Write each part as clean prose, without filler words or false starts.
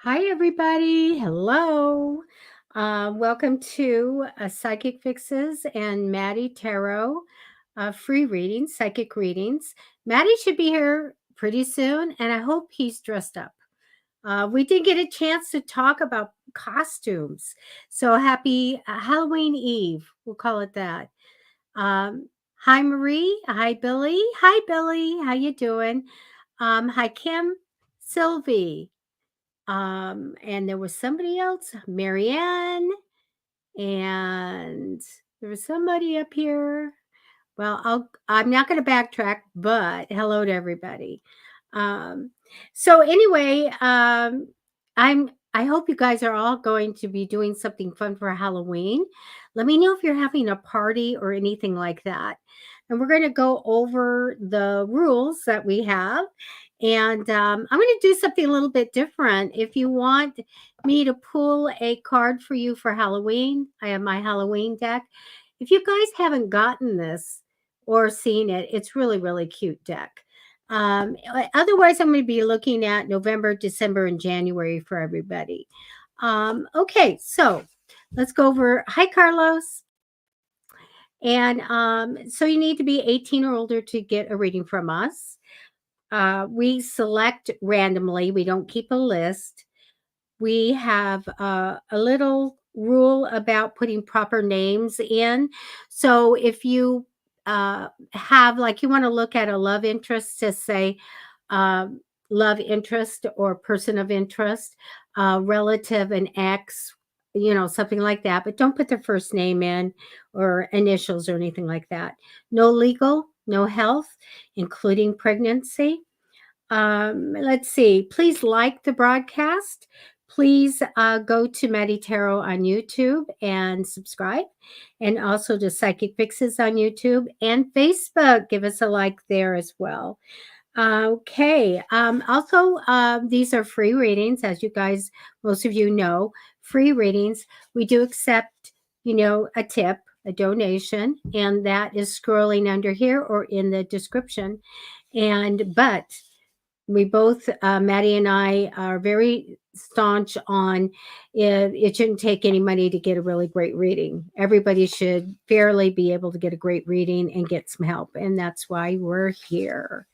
Hi, everybody. Hello. Welcome to Psychic Fixes and Matty Tarot free readings, psychic readings. Matty should be here pretty soon, and I hope he's dressed up. We did get a chance to talk about costumes. So happy Halloween Eve. We'll call it that. Hi, Marie. Hi, Billy. Hi, Billy. How you doing? Hi, Kim. Sylvie. And there was somebody else, Marianne, and there was somebody up here. Well, I'm not going to backtrack, but hello to everybody. Um, so anyway, I hope you guys are all going to be doing something fun for Halloween. Let me know if you're having a party or anything like that. And we're going to go over the rules that we have. And I'm going to do something a little bit different. If you want me to pull a card for you for Halloween, I have my Halloween deck. If you guys haven't gotten this or seen it, it's really, really cute deck. Otherwise, I'm going to be looking at November, December, and January for everybody. Okay, so let's go over. Hi, Carlos. And so you need to be 18 or older to get a reading from us. We select randomly, we don't keep a list. We have a little rule about putting proper names in. So if you have, like, you want to look at a love interest to say um, love interest or person of interest, relative, an ex, something like that. But don't put their first name in or initials or anything like that. No legal, no health, including pregnancy. Let's see. Please like the broadcast. Please go to Matty Tarot on YouTube and subscribe. And also to Psychic Fixes on YouTube and Facebook. Give us a like there as well. Okay. Also, these are free readings, as you guys, most of you know, free readings. We do accept, a tip, a donation, and that is scrolling under here or in the description. But we both, Maddie and I, are very staunch on it shouldn't take any money to get a really great reading. Everybody should fairly be able to get a great reading and get some help. And that's why we're here.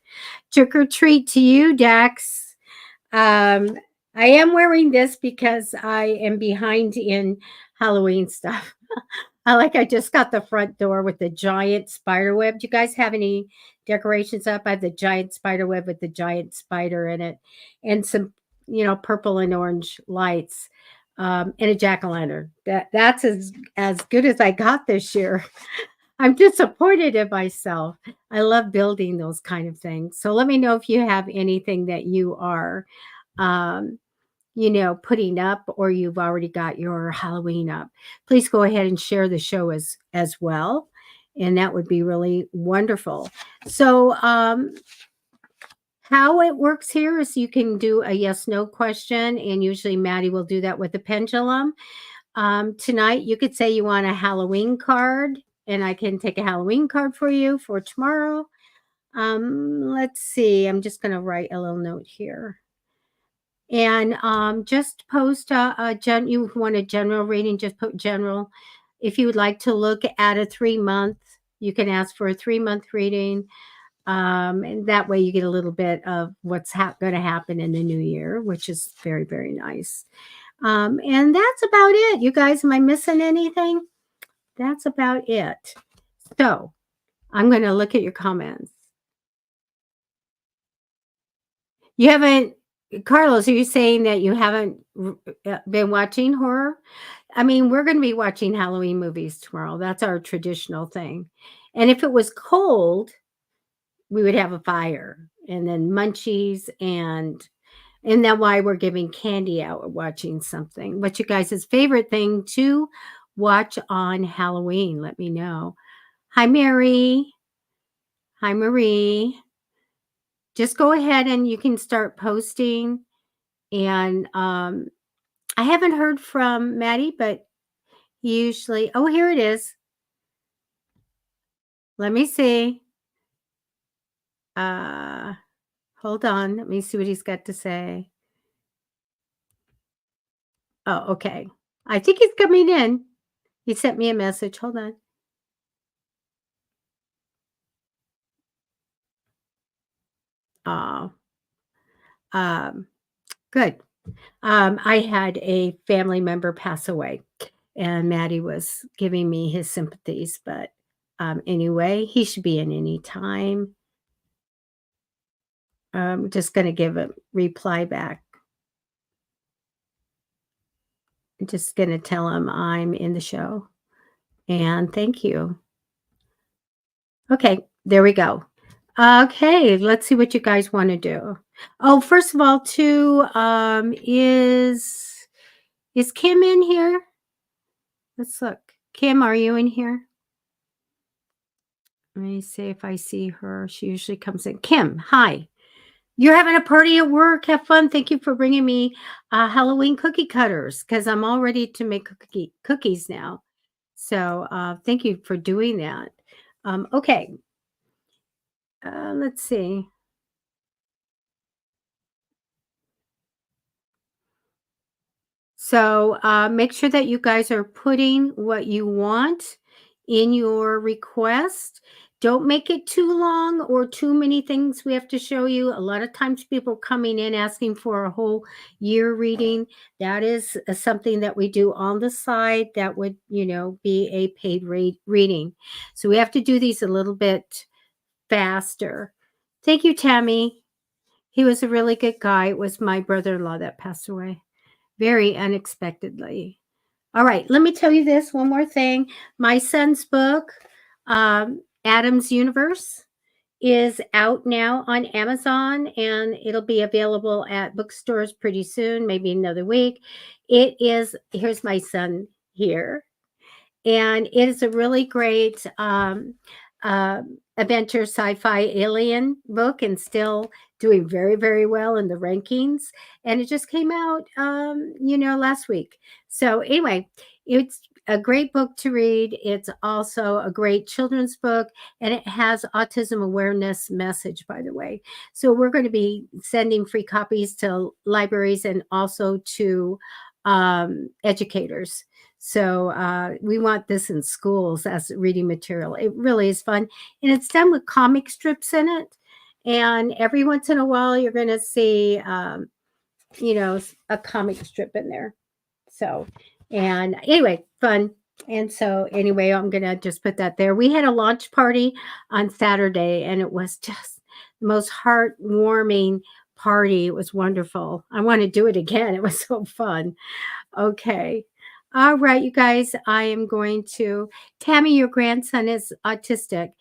Trick or treat to you, Dax. Um, I am wearing this because I am behind in Halloween stuff. I just got the front door with the giant spider web. Do you guys have any decorations up? I have the giant spider web with the giant spider in it and some, purple and orange lights, and a jack-o'-lantern. That's as good as I got this year. I'm disappointed in myself. I love building those kind of things. So let me know if you have anything that you are um, putting up, or you've already got your Halloween up. Please go ahead and share the show as well, and that would be really wonderful. So, how it works here is you can do a yes/no question, and usually Maddie will do that with the pendulum. Tonight, you could say you want a Halloween card, and I can take a Halloween card for you for tomorrow. Let's see. I'm just going to write a little note here. And just post you want a general reading, just put general. If you would like to look at a 3-month, you can ask for a 3-month reading. And that way you get a little bit of what's going to happen in the new year, which is very, very nice. And that's about it. You guys, am I missing anything? That's about it. So I'm going to look at your comments. You haven't, Carlos, are you saying that you haven't been watching horror? I mean, we're going to be watching Halloween movies tomorrow. That's our traditional thing. And if it was cold, we would have a fire and then munchies, and that's why we're giving candy out watching something. What's you guys' favorite thing to watch on Halloween? Let me know. Hi, Mary. Hi, Marie. Just go ahead and you can start posting. And I haven't heard from Maddie, but usually, oh, here it is. Let me see. Hold on. Let me see what he's got to say. Oh, okay. I think he's coming in. He sent me a message. Hold on. Oh, um, good. I had a family member pass away, and Matty was giving me his sympathies, but, anyway, he should be in any time. I'm just gonna give a reply back. I'm just gonna tell him I'm in the show, and thank you. Okay, there we go. Okay, let's see what you guys wanna do. Oh, first of all, too, is Kim in here? Let's look. Kim, are you in here? Let me see if I see her. She usually comes in. Kim, hi. You're having a party at work. Have fun. Thank you for bringing me Halloween cookie cutters because I'm all ready to make cookies now. So thank you for doing that. Okay, let's see. So make sure that you guys are putting what you want in your request. Don't make it too long or too many things we have to show you. A lot of times people coming in asking for a whole year reading. That is something that we do on the side that would, be a paid reading. So we have to do these a little bit faster. Thank you, Tammy. He was a really good guy. It was my brother-in-law that passed away very unexpectedly. All right, let me tell you this one more thing. My son's book, Adam's Universe, is out now on Amazon and it'll be available at bookstores pretty soon, maybe another week. Here's my son here and it is a really great adventure sci-fi alien book and still doing very very well in the rankings and it just came out last week. So anyway, it's a great book to read. It's also a great children's book and it has autism awareness message, by the way. So we're going to be sending free copies to libraries and also to educators. So we want this in schools as reading material. It really is fun. And it's done with comic strips in it. And every once in a while, you're going to see, a comic strip in there. So, and anyway, fun. And so, anyway, I'm going to just put that there. We had a launch party on Saturday, and it was just the most heartwarming party. It was wonderful. I want to do it again. It was so fun. Okay. All right, you guys, I am going to. Tammy, your grandson is autistic.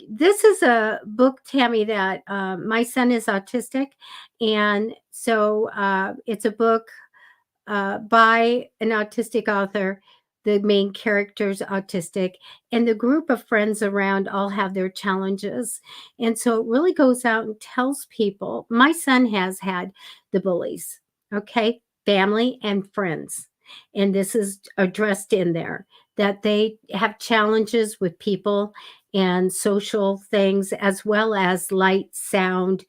This is a book, Tammy, that my son is autistic. And so it's a book by an autistic author. The main character's autistic, and the group of friends around all have their challenges. And so it really goes out and tells people. My son has had the bullies, okay, family and friends. And this is addressed in there that they have challenges with people and social things, as well as light, sound,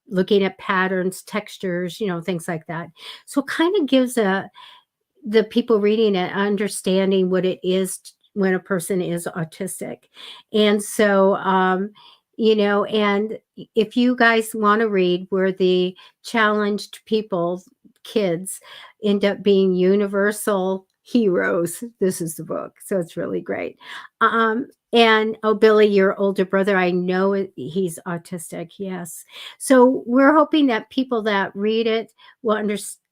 looking at patterns, textures, things like that. So it kind of gives the people reading it understanding what it is when a person is autistic. And so, and if you guys want to read where the challenged people, kids, end up being universal heroes, this is the book. So it's really great. And oh, Billy, your older brother, I know he's autistic. Yes. So we're hoping that people that read it will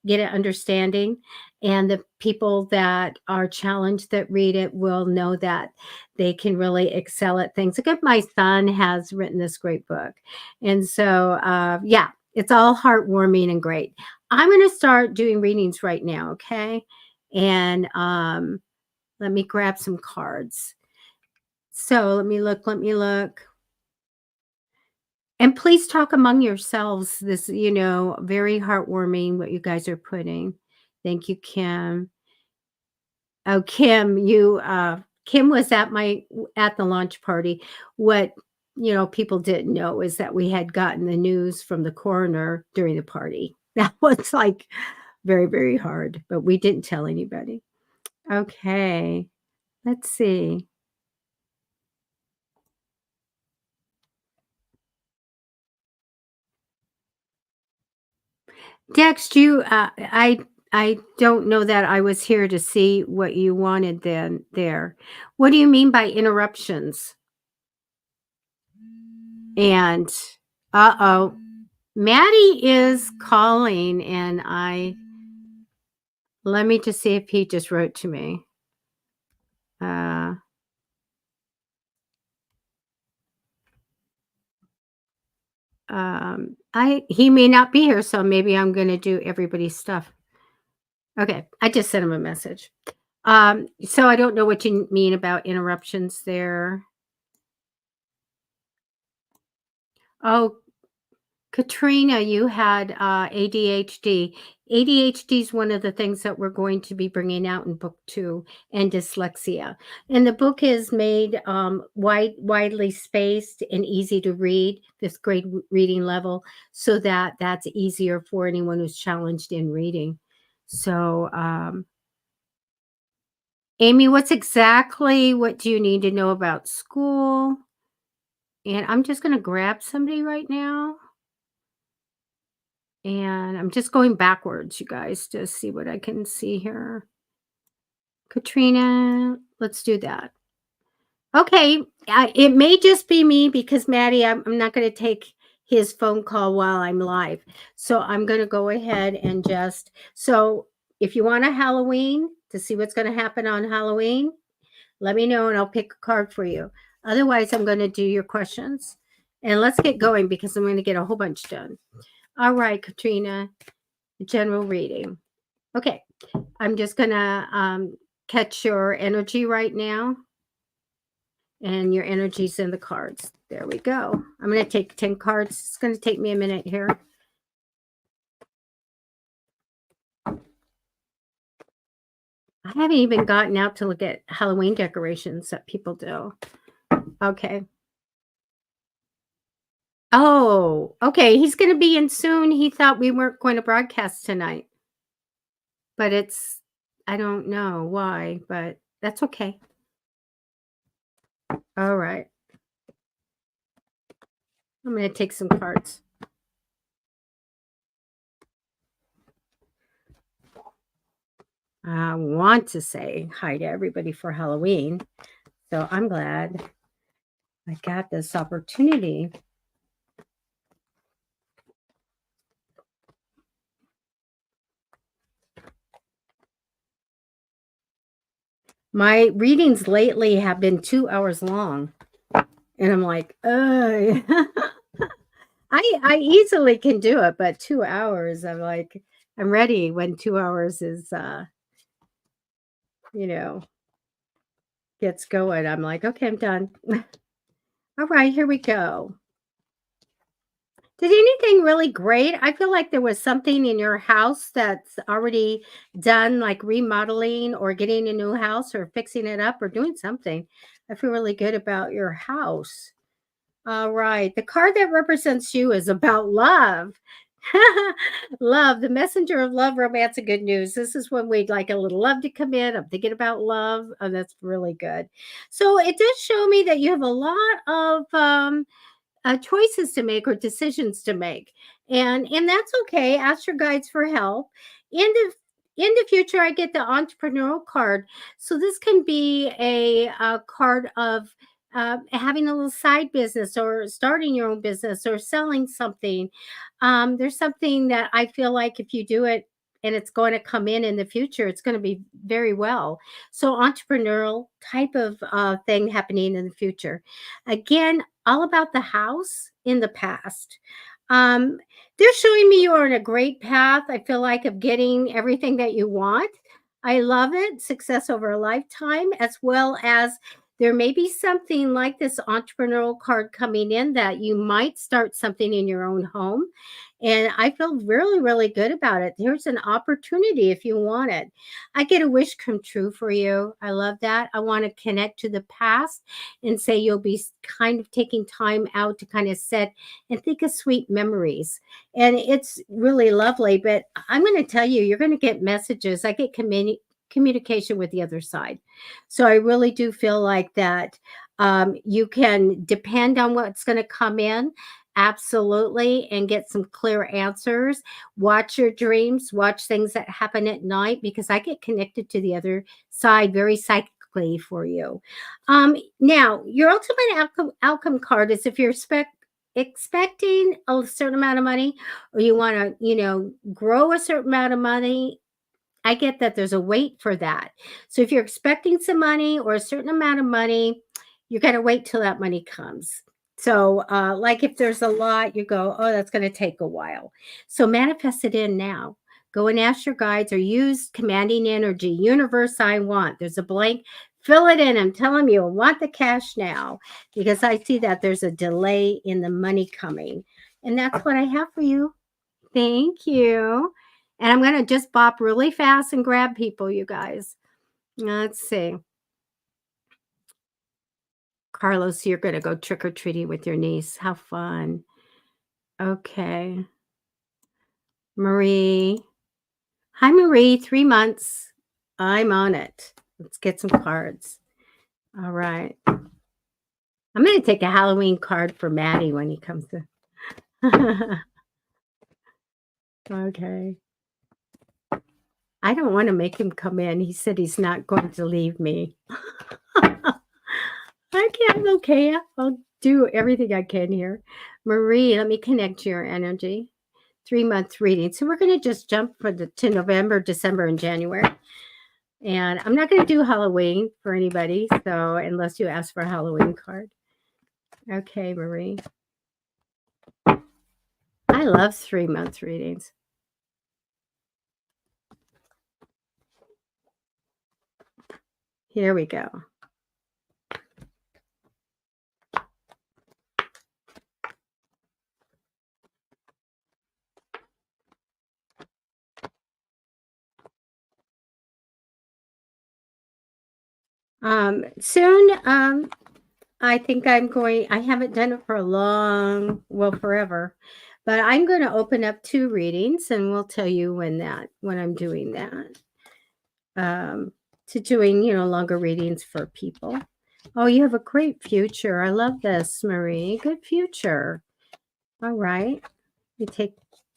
get an understanding, and the people that are challenged that read it will know that they can really excel at things. Look at my son has written this great book. And so, yeah, it's all heartwarming and great. I'm going to start doing readings right now. Okay. And let me grab some cards. So let me look. Let me look. And please talk among yourselves. This, very heartwarming what you guys are putting. Thank you, Kim. Oh, Kim, Kim was at the launch party. What, people didn't know is that we had gotten the news from the coroner during the party. That was like very, very hard, but we didn't tell anybody. Okay, let's see. Dex, I don't know that I was here to see what you wanted then there. What do you mean by interruptions? And uh-oh, Maddie is calling, and let me just see if he just wrote to me. Uh I he may not be here, so maybe I'm gonna do everybody's stuff. Okay, I just sent him a message. So I don't know what you mean about interruptions there. Oh, Katrina, you had ADHD. ADHD is one of the things that we're going to be bringing out in book 2, and dyslexia. And the book is made widely spaced and easy to read, 5th grade reading level, so that that's easier for anyone who's challenged in reading. So, Amy, what do you need to know about school? And I'm just going to grab somebody right now. And I'm just going backwards, you guys, to see what I can see here. Katrina, let's do that. Okay, it may just be me because Maddie, I'm not going to take his phone call while I'm live. So I'm going to go ahead and so if you want a Halloween to see what's going to happen on Halloween, let me know and I'll pick a card for you. Otherwise, I'm going to do your questions. And let's get going because I'm going to get a whole bunch done. All right, Katrina, general reading. Okay, I'm just going to catch your energy right now. And your energy's in the cards. There we go. I'm going to take 10 cards. It's going to take me a minute here. I haven't even gotten out to look at Halloween decorations that people do. Okay. Oh, okay. He's going to be in soon. He thought we weren't going to broadcast tonight. But I don't know why, but that's okay. All right. I'm going to take some cards. I want to say hi to everybody for Halloween. So I'm glad I got this opportunity. My readings lately have been 2 hours long. And I'm like, I easily can do it, but 2 hours, I'm like, I'm ready when 2 hours is, gets going. I'm like, okay, I'm done. All right, here we go. Did anything really great? I feel like there was something in your house that's already done, like remodeling or getting a new house or fixing it up or doing something. I feel really good about your house. All right. The card that represents you is about love. Love, the messenger of love, romance, and good news. This is when we'd like a little love to come in. I'm thinking about love. Oh, that's really good. So it does show me that you have a lot of choices to make or decisions to make, and that's okay. Ask your guides for help. In the future, I get the entrepreneurial card, so this can be a card of having a little side business or starting your own business or selling something. There's something that I feel like if you do it and it's going to come in the future, it's going to be very well. So entrepreneurial type of thing happening in the future. Again, all about the house in the past. Um, they're showing me you're on a great path. I feel like of getting everything that you want. I love it. Success over a lifetime, as well as there may be something like this entrepreneurial card coming in that you might start something in your own home. And I feel really, really good about it. There's an opportunity if you want it. I get a wish come true for you. I love that. I want to connect to the past and say you'll be kind of taking time out to kind of set and think of sweet memories. And it's really lovely. But I'm going to tell you, you're going to get messages. I get communication with the other side. So I really do feel like that you can depend on what's going to come in. Absolutely. And get some clear answers. Watch your dreams, watch things that happen at night because I get connected to the other side very psychically for you. Now, your ultimate outcome card is if you're expecting a certain amount of money or you want to, grow a certain amount of money. I get that there's a wait for that. So if you're expecting some money or a certain amount of money, you got to wait till that money comes. So, like if there's a lot, you go, oh, that's going to take a while. So manifest it in now. Go and ask your guides or use commanding energy. Universe, I want. There's a blank. Fill it in. I'm telling you, I want the cash now because I see that there's a delay in the money coming. And that's what I have for you. Thank you. And I'm going to just bop really fast and grab people, you guys. Let's see. Carlos, you're going to go trick-or-treating with your niece. How fun. Okay. Marie. Hi, Marie. 3 months. I'm on it. Let's get some cards. All right. I'm going to take a Halloween card for Matty when he comes to. Okay. I don't want to make him come in. He said he's not going to leave me. I can't. Okay. I'll do everything I can here. Marie, let me connect to your energy. 3-month reading. So we're going to just jump to November, December, and January. And I'm not going to do Halloween for anybody. So unless you ask for a Halloween card. Okay, Marie. I love 3-month readings. Here we go. Soon, I think I haven't done it for forever, but I'm going to open up 2 readings and we'll tell you when I'm doing that. To doing, longer readings for people. Oh, you have a great future. I love this, Marie. Good future. All right.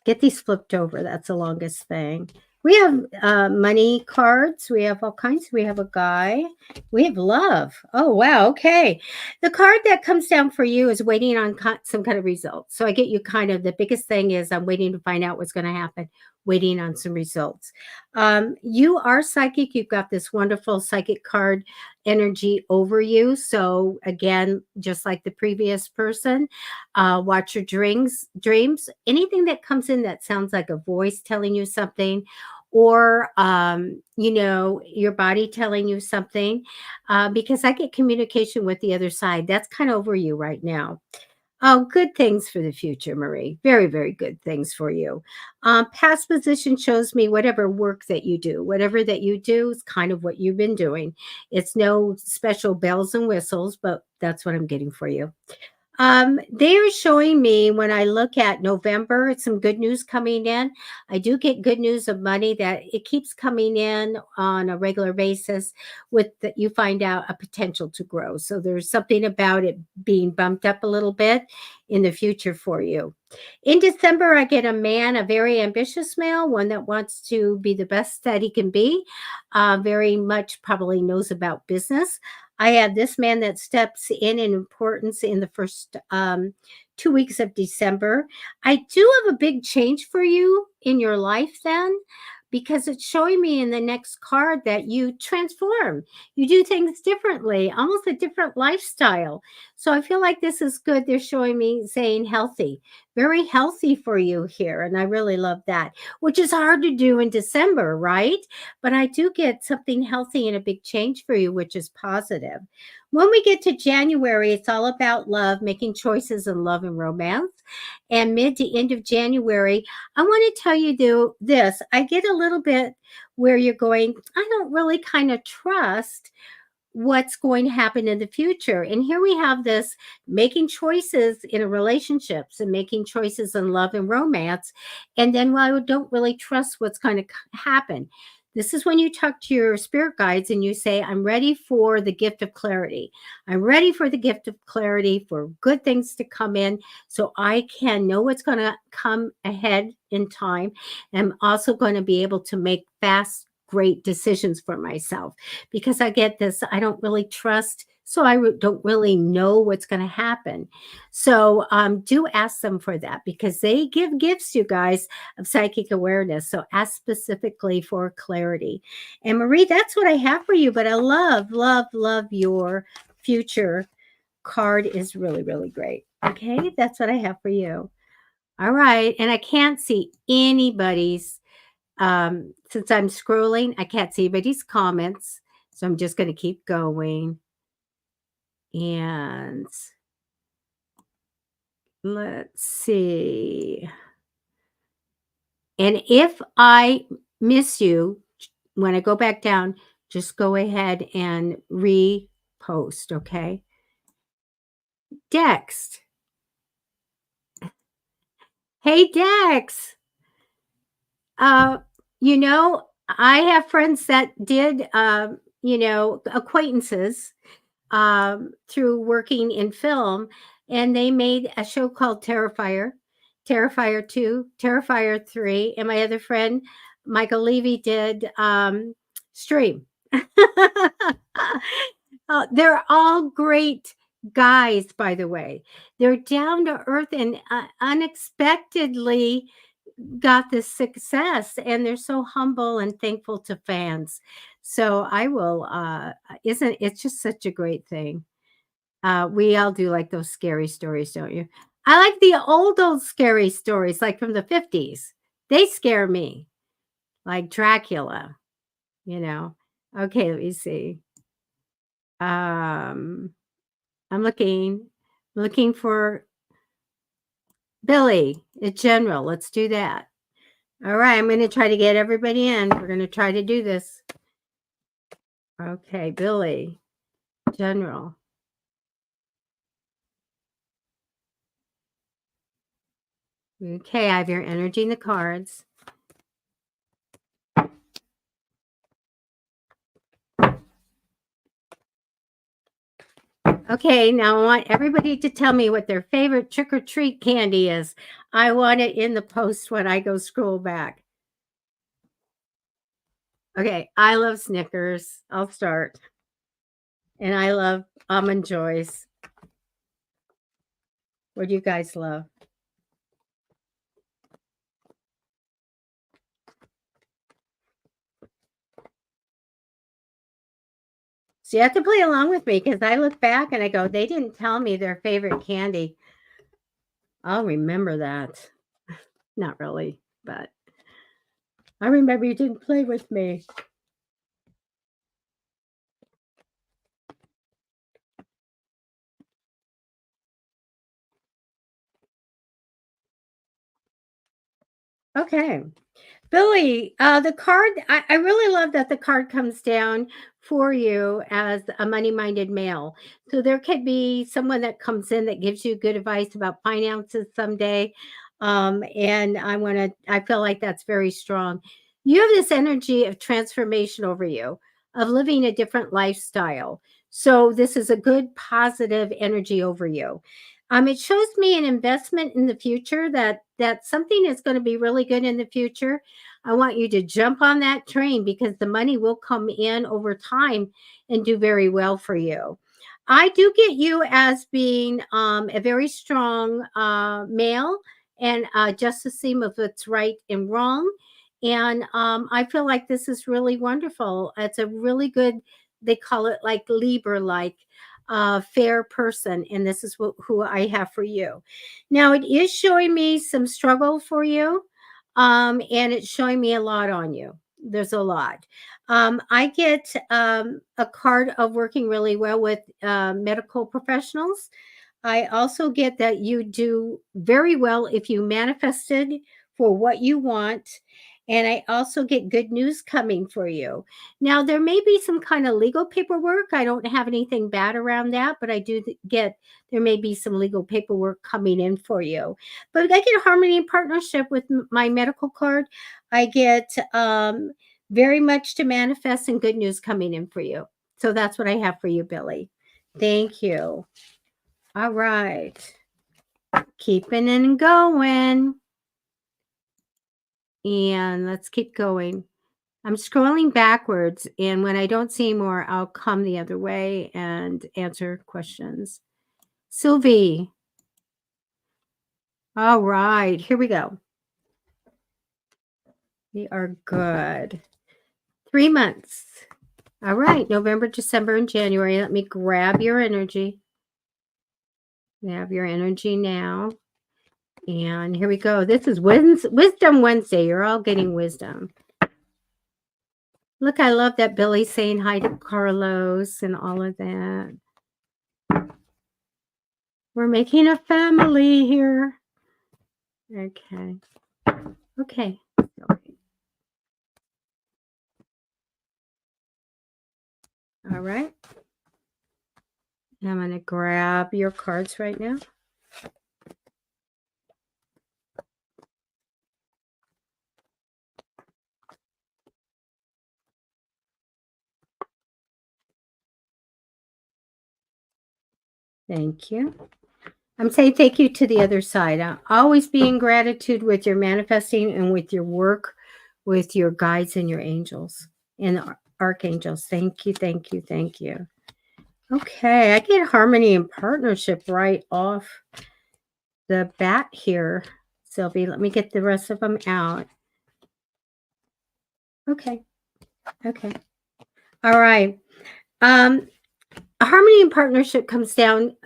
Get these flipped over. That's the longest thing. We have money cards. We have all kinds. We have a guy. We have love. Oh, wow. Okay. The card that comes down for you is waiting on some kind of results. So I get you the biggest thing is I'm waiting to find out what's going to happen, waiting on some results. You are psychic. You've got this wonderful psychic card energy over you. So again, just like the previous person, watch your dreams. Anything that comes in that sounds like a voice telling you something or your body telling you something, because I get communication with the other side. That's kind of over you right now. Oh, good things for the future, Marie. Very, very good things for you. Past position shows me whatever work that you do, whatever that you do is kind of what you've been doing. It's no special bells and whistles, but that's what I'm getting for you. They are showing me when I look at November, it's some good news coming in. I do get good news of money that it keeps coming in on a regular basis with that you find out a potential to grow. So there's something about it being bumped up a little bit in the future for you. In December, I get a man, a very ambitious male, one that wants to be the best that he can be, very much probably knows about business. I have this man that steps in importance in the first 2 weeks of December. I do have a big change for you in your life then, because it's showing me in the next card that you transform. You do things differently, almost a different lifestyle. So I feel like this is good. They're showing me saying healthy, very healthy for you here. And I really love that, which is hard to do in December, right? But I do get something healthy and a big change for you, which is positive. When we get to January, it's all about love, making choices in love and romance. And mid to end of January, I want to tell you this. I get a little bit where you're going, I don't really kind of trust what's going to happen in the future. And here we have this making choices in relationships and making choices in love and romance. And then, well, I don't really trust what's going to happen. This is when you talk to your spirit guides and you say, I'm ready for the gift of clarity. I'm ready for the gift of clarity for good things to come in so I can know what's going to come ahead in time. I'm also going to be able to make fast, great decisions for myself because I get this, I don't really trust, so I don't really know what's going to happen. So do ask them for that because they give gifts, you guys, of psychic awareness. So ask specifically for clarity. And Marie, that's what I have for you. But I love, love, love your future card is really, really great. Okay, that's what I have for you. All right. And I can't see anybody's since I'm scrolling, I can't see anybody's comments. So I'm just going to keep going. And let's see. And if I miss you, when I go back down, just go ahead and repost, okay? Dex. Hey, Dex. Uh, I have friends that did, acquaintances through working in film, and they made a show called Terrifier, Terrifier 2, Terrifier 3, and my other friend, Michael Levy, did Stream. They're all great guys, by the way. They're down to earth and unexpectedly got this success, and they're so humble and thankful to fans. So I will isn't it's just such a great thing. We all do like those scary stories, don't you? I like the old scary stories like from the 50s. They scare me. Like Dracula, you know. Okay, let me see. Um I'm looking for Billy, a general. Let's do that. All right, I'm going to try to get everybody in. We're going to try to do this. Okay, Billy, general. Okay, I have your energy in the cards. Okay, now I want everybody to tell me what their favorite trick or treat candy is. I want it in the post when I go scroll back. Okay, I love Snickers. I'll start. And I love Almond Joys. What do you guys love? So you have to play along with me because I look back and I go, they didn't tell me their favorite candy. I'll remember that. Not really, but I remember you didn't play with me. Okay. Billy, the card, I really love that the card comes down for you as a money minded male. So there could be someone that comes in that gives you good advice about finances someday. And I feel like that's very strong. You have this energy of transformation over you, of living a different lifestyle. So this is a good positive energy over you. It shows me an investment in the future that something is going to be really good in the future. I want you to jump on that train because the money will come in over time and do very well for you. I do get you as being a very strong male and just a seam of what's right and wrong. And I feel like this is really wonderful. It's a really good, they call it like Libra like. fair person, and this is who I have for you. Now, it is showing me some struggle for you, and it's showing me a lot on you. There's a lot. I get a card of working really well with medical professionals. I also get that you do very well if you manifested for what you want. And I also get good news coming for you. Now, there may be some kind of legal paperwork. I don't have anything bad around that, but I do get there may be some legal paperwork coming in for you. But I get harmony and partnership with my medical card. I get very much to manifest and good news coming in for you. So that's what I have for you, Billy. Thank you. All right. Keeping and going. And let's keep going. I'm scrolling backwards, and when I don't see more, I'll come the other way and answer questions. Sylvie. All right, here we go. We are good. 3 months. All right, November, December, and January. Let me grab your energy. We have your energy now. And here we go. This is Wisdom Wednesday. You're all getting wisdom. Look, I love that Billy's saying hi to Carlos and all of that. We're making a family here. Okay. Okay. All right. I'm going to grab your cards right now. Thank you. I'm saying thank you to the other side. Always be in gratitude with your manifesting and with your work, with your guides and your angels and archangels. Thank you, thank you, thank you. Okay, I get harmony and partnership right off the bat here, Sylvie. Let me get the rest of them out. Okay. Okay. All right. Harmony and partnership comes down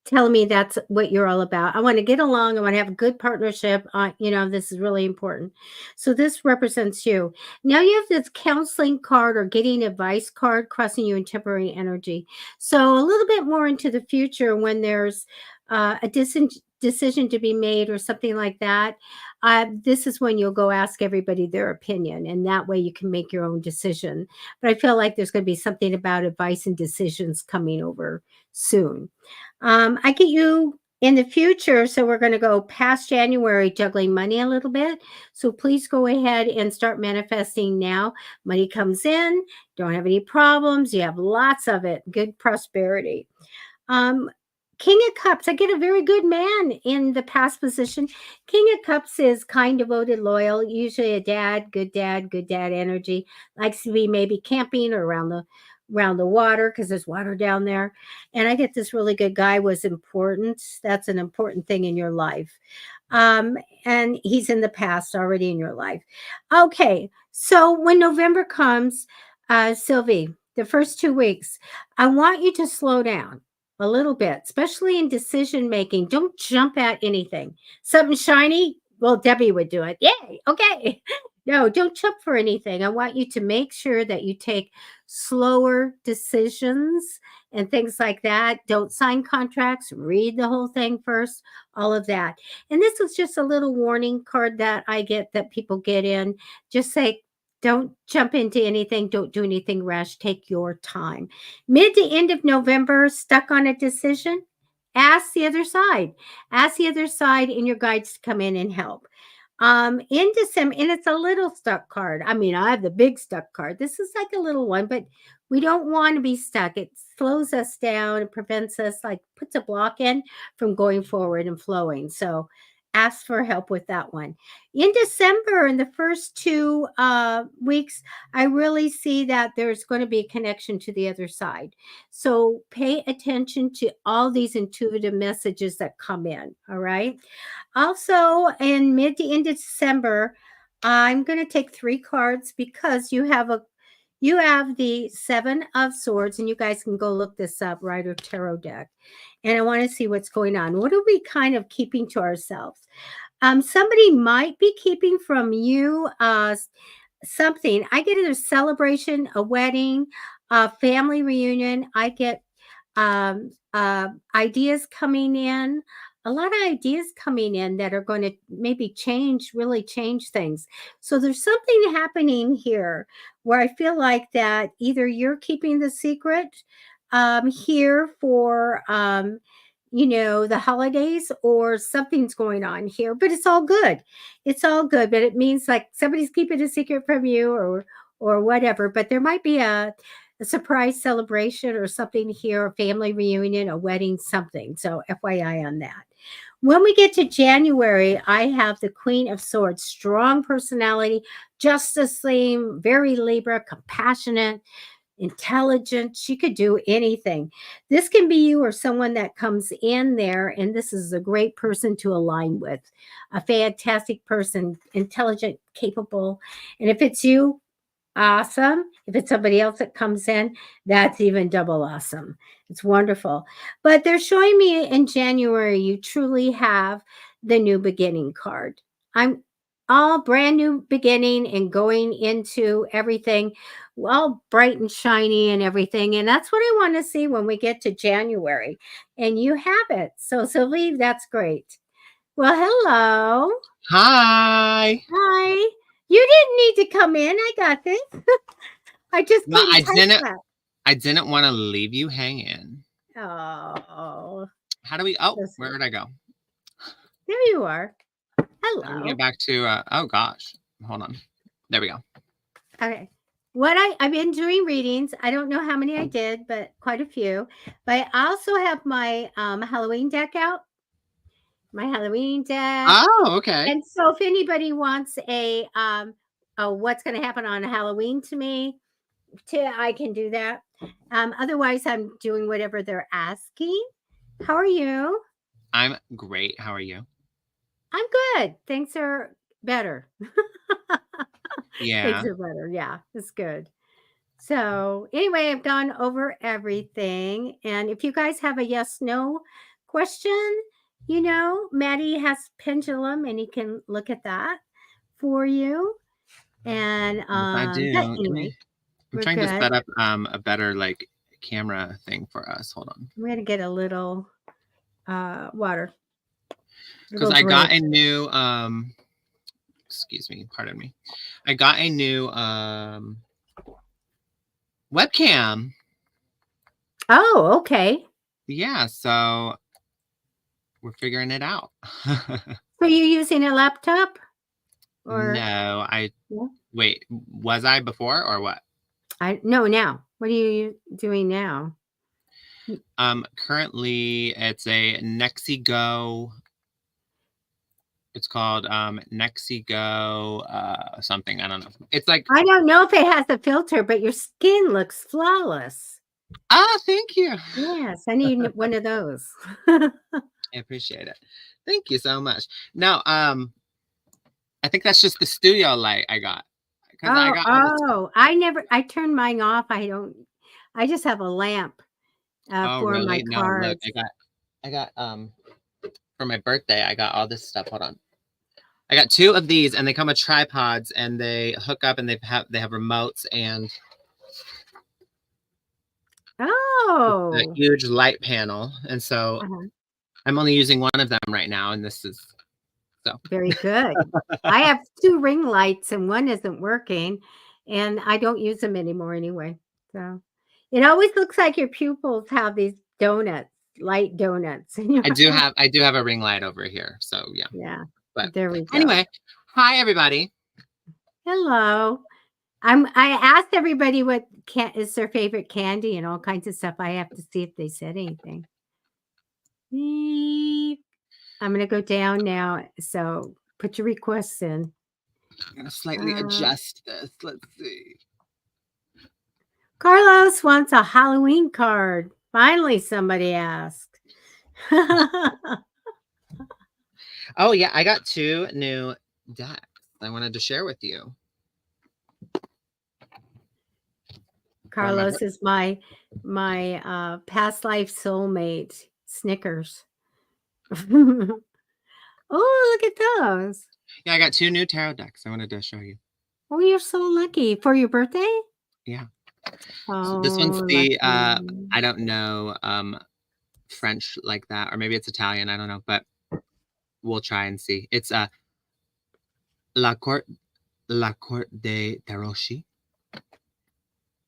telling me that's what you're all about. I want to get along. I want to have a good partnership. This is really important. So this represents you. Now you have this counseling card or getting advice card crossing you in temporary energy. So a little bit more into the future when there's a decision to be made or something like that. This is when you'll go ask everybody their opinion, and that way you can make your own decision. But I feel like there's going to be something about advice and decisions coming over soon. I get you in the future, so we're going to go past January, juggling money a little bit. So please go ahead and start manifesting now. Money comes in, don't have any problems. You have lots of it, good prosperity. King of Cups, I get a very good man in the past position. King of Cups is kind, devoted, loyal, usually a good dad energy. Likes to be maybe camping or around the water because there's water down there. And I get this really good guy was important. That's an important thing in your life. And he's in the past already in your life. Okay, so when November comes, Sylvie, the first 2 weeks, I want you to slow down a little bit, especially in decision making. Don't jump at anything. Something shiny, well, Debbie would do it. Yay, okay. No, don't jump for anything. I want you to make sure that you take slower decisions and things like that. Don't sign contracts, read the whole thing first, all of that. And this is just a little warning card that I get that people get in. Just say, don't jump into anything. Don't do anything rash. Take your time. Mid to end of November, stuck on a decision, ask the other side. Ask the other side and your guides to come in and help. In December, and it's a little stuck card. I mean, I have the big stuck card. This is like a little one, but we don't want to be stuck. It slows us down. It prevents us, like puts a block in from going forward and flowing. So ask for help with that one. In December, in the first 2 weeks, I really see that there's going to be a connection to the other side. So pay attention to all these intuitive messages that come in. All right. Also, in mid to end of December, I'm going to take 3 cards because you have You have the Seven of Swords, and you guys can go look this up, Rider Tarot deck. And I want to see what's going on. What are we kind of keeping to ourselves? Somebody might be keeping from you something. I get a celebration, a wedding, a family reunion. I get ideas coming in, a lot of ideas coming in that are going to maybe really change things. So there's something happening here where I feel like that either you're keeping the secret here for the holidays, or something's going on here, but it's all good. It's all good, but it means like somebody's keeping a secret from you, or whatever. But there might be a surprise celebration or something here, a family reunion, a wedding, something. So FYI on that. When we get to January, I have the Queen of Swords, strong personality, justice theme, very Libra, compassionate, intelligent. She could do anything. This can be you or someone that comes in there, and this is a great person to align with. A fantastic person, intelligent, capable. And if it's you, awesome. If it's somebody else that comes in, that's even double awesome. It's wonderful. But they're showing me in January, you truly have the new beginning card. I'm all brand new beginning and going into everything all bright and shiny and everything. And that's what I want to see when we get to January. And you have it. So, Sylvie, that's great. Well, hello. Hi. Hi. You didn't need to come in. I got this. I just Well, couldn't type that. I didn't want to leave you hanging. Oh. How do we? Oh, where did I go? There you are. How do we Hello. get back to? Oh gosh, hold on. There we go. Okay. What I've been doing readings. I don't know how many I did, but quite a few. But I also have my Halloween deck out. My Halloween deck. Oh, okay. And so if anybody wants a what's going to happen on Halloween to me, I can do that. Otherwise, I'm doing whatever they're asking. How are you? I'm great. How are you? I'm good. Things are better. Yeah. Things are better. Yeah, it's good. So anyway, I've gone over everything. And if you guys have a yes/no question, Matty has pendulum, and he can look at that for you. And If I do, but anyway, I'm we're trying to good. set up a better camera thing for us. Hold on. I'm gonna get a little water. Because I got a new excuse me, pardon me. I got a new webcam. Oh, okay. Yeah, so we're figuring it out. So you're using a laptop? Or No, wait, was I before or what? No, now. What are you doing now? Currently it's a Nexigo. It's called Nexigo something. I don't know. It's like, I don't know if it has a filter, but your skin looks flawless. Thank you. Yes, I need one of those. I appreciate it. Thank you so much. No, I think that's just the studio light I got. I turned mine off. I just have a lamp for really? my No, cards. look, I got for my birthday, I got all this stuff. Hold on. I got 2 of these, and they come with tripods, and they hook up, and they have remotes and a huge light panel. And so I'm only using one of them right now, and this is so very good. I have 2 ring lights, and one isn't working, and I don't use them anymore anyway. So it always looks like your pupils have these light donuts. I do have a ring light over here. So yeah. Yeah. But there we go. Anyway, hi everybody. Hello. I asked everybody what is their favorite candy and all kinds of stuff. I have to see if they said anything. I'm going to go down now. So put your requests in. I'm going to slightly adjust this. Let's see. Carlos wants a Halloween card. Finally, somebody asked. Oh, yeah. I got 2 new decks I wanted to share with you. Carlos is my past life soulmate. Snickers. Oh, look at those. Yeah, I got 2 new tarot decks I wanted to show you. Oh, you're so lucky. For your birthday? Yeah. So this one's Oh, the lucky. I don't know French like that, or maybe it's Italian, I don't know, but we'll try and see. It's La Cour La Cour de Taroshi.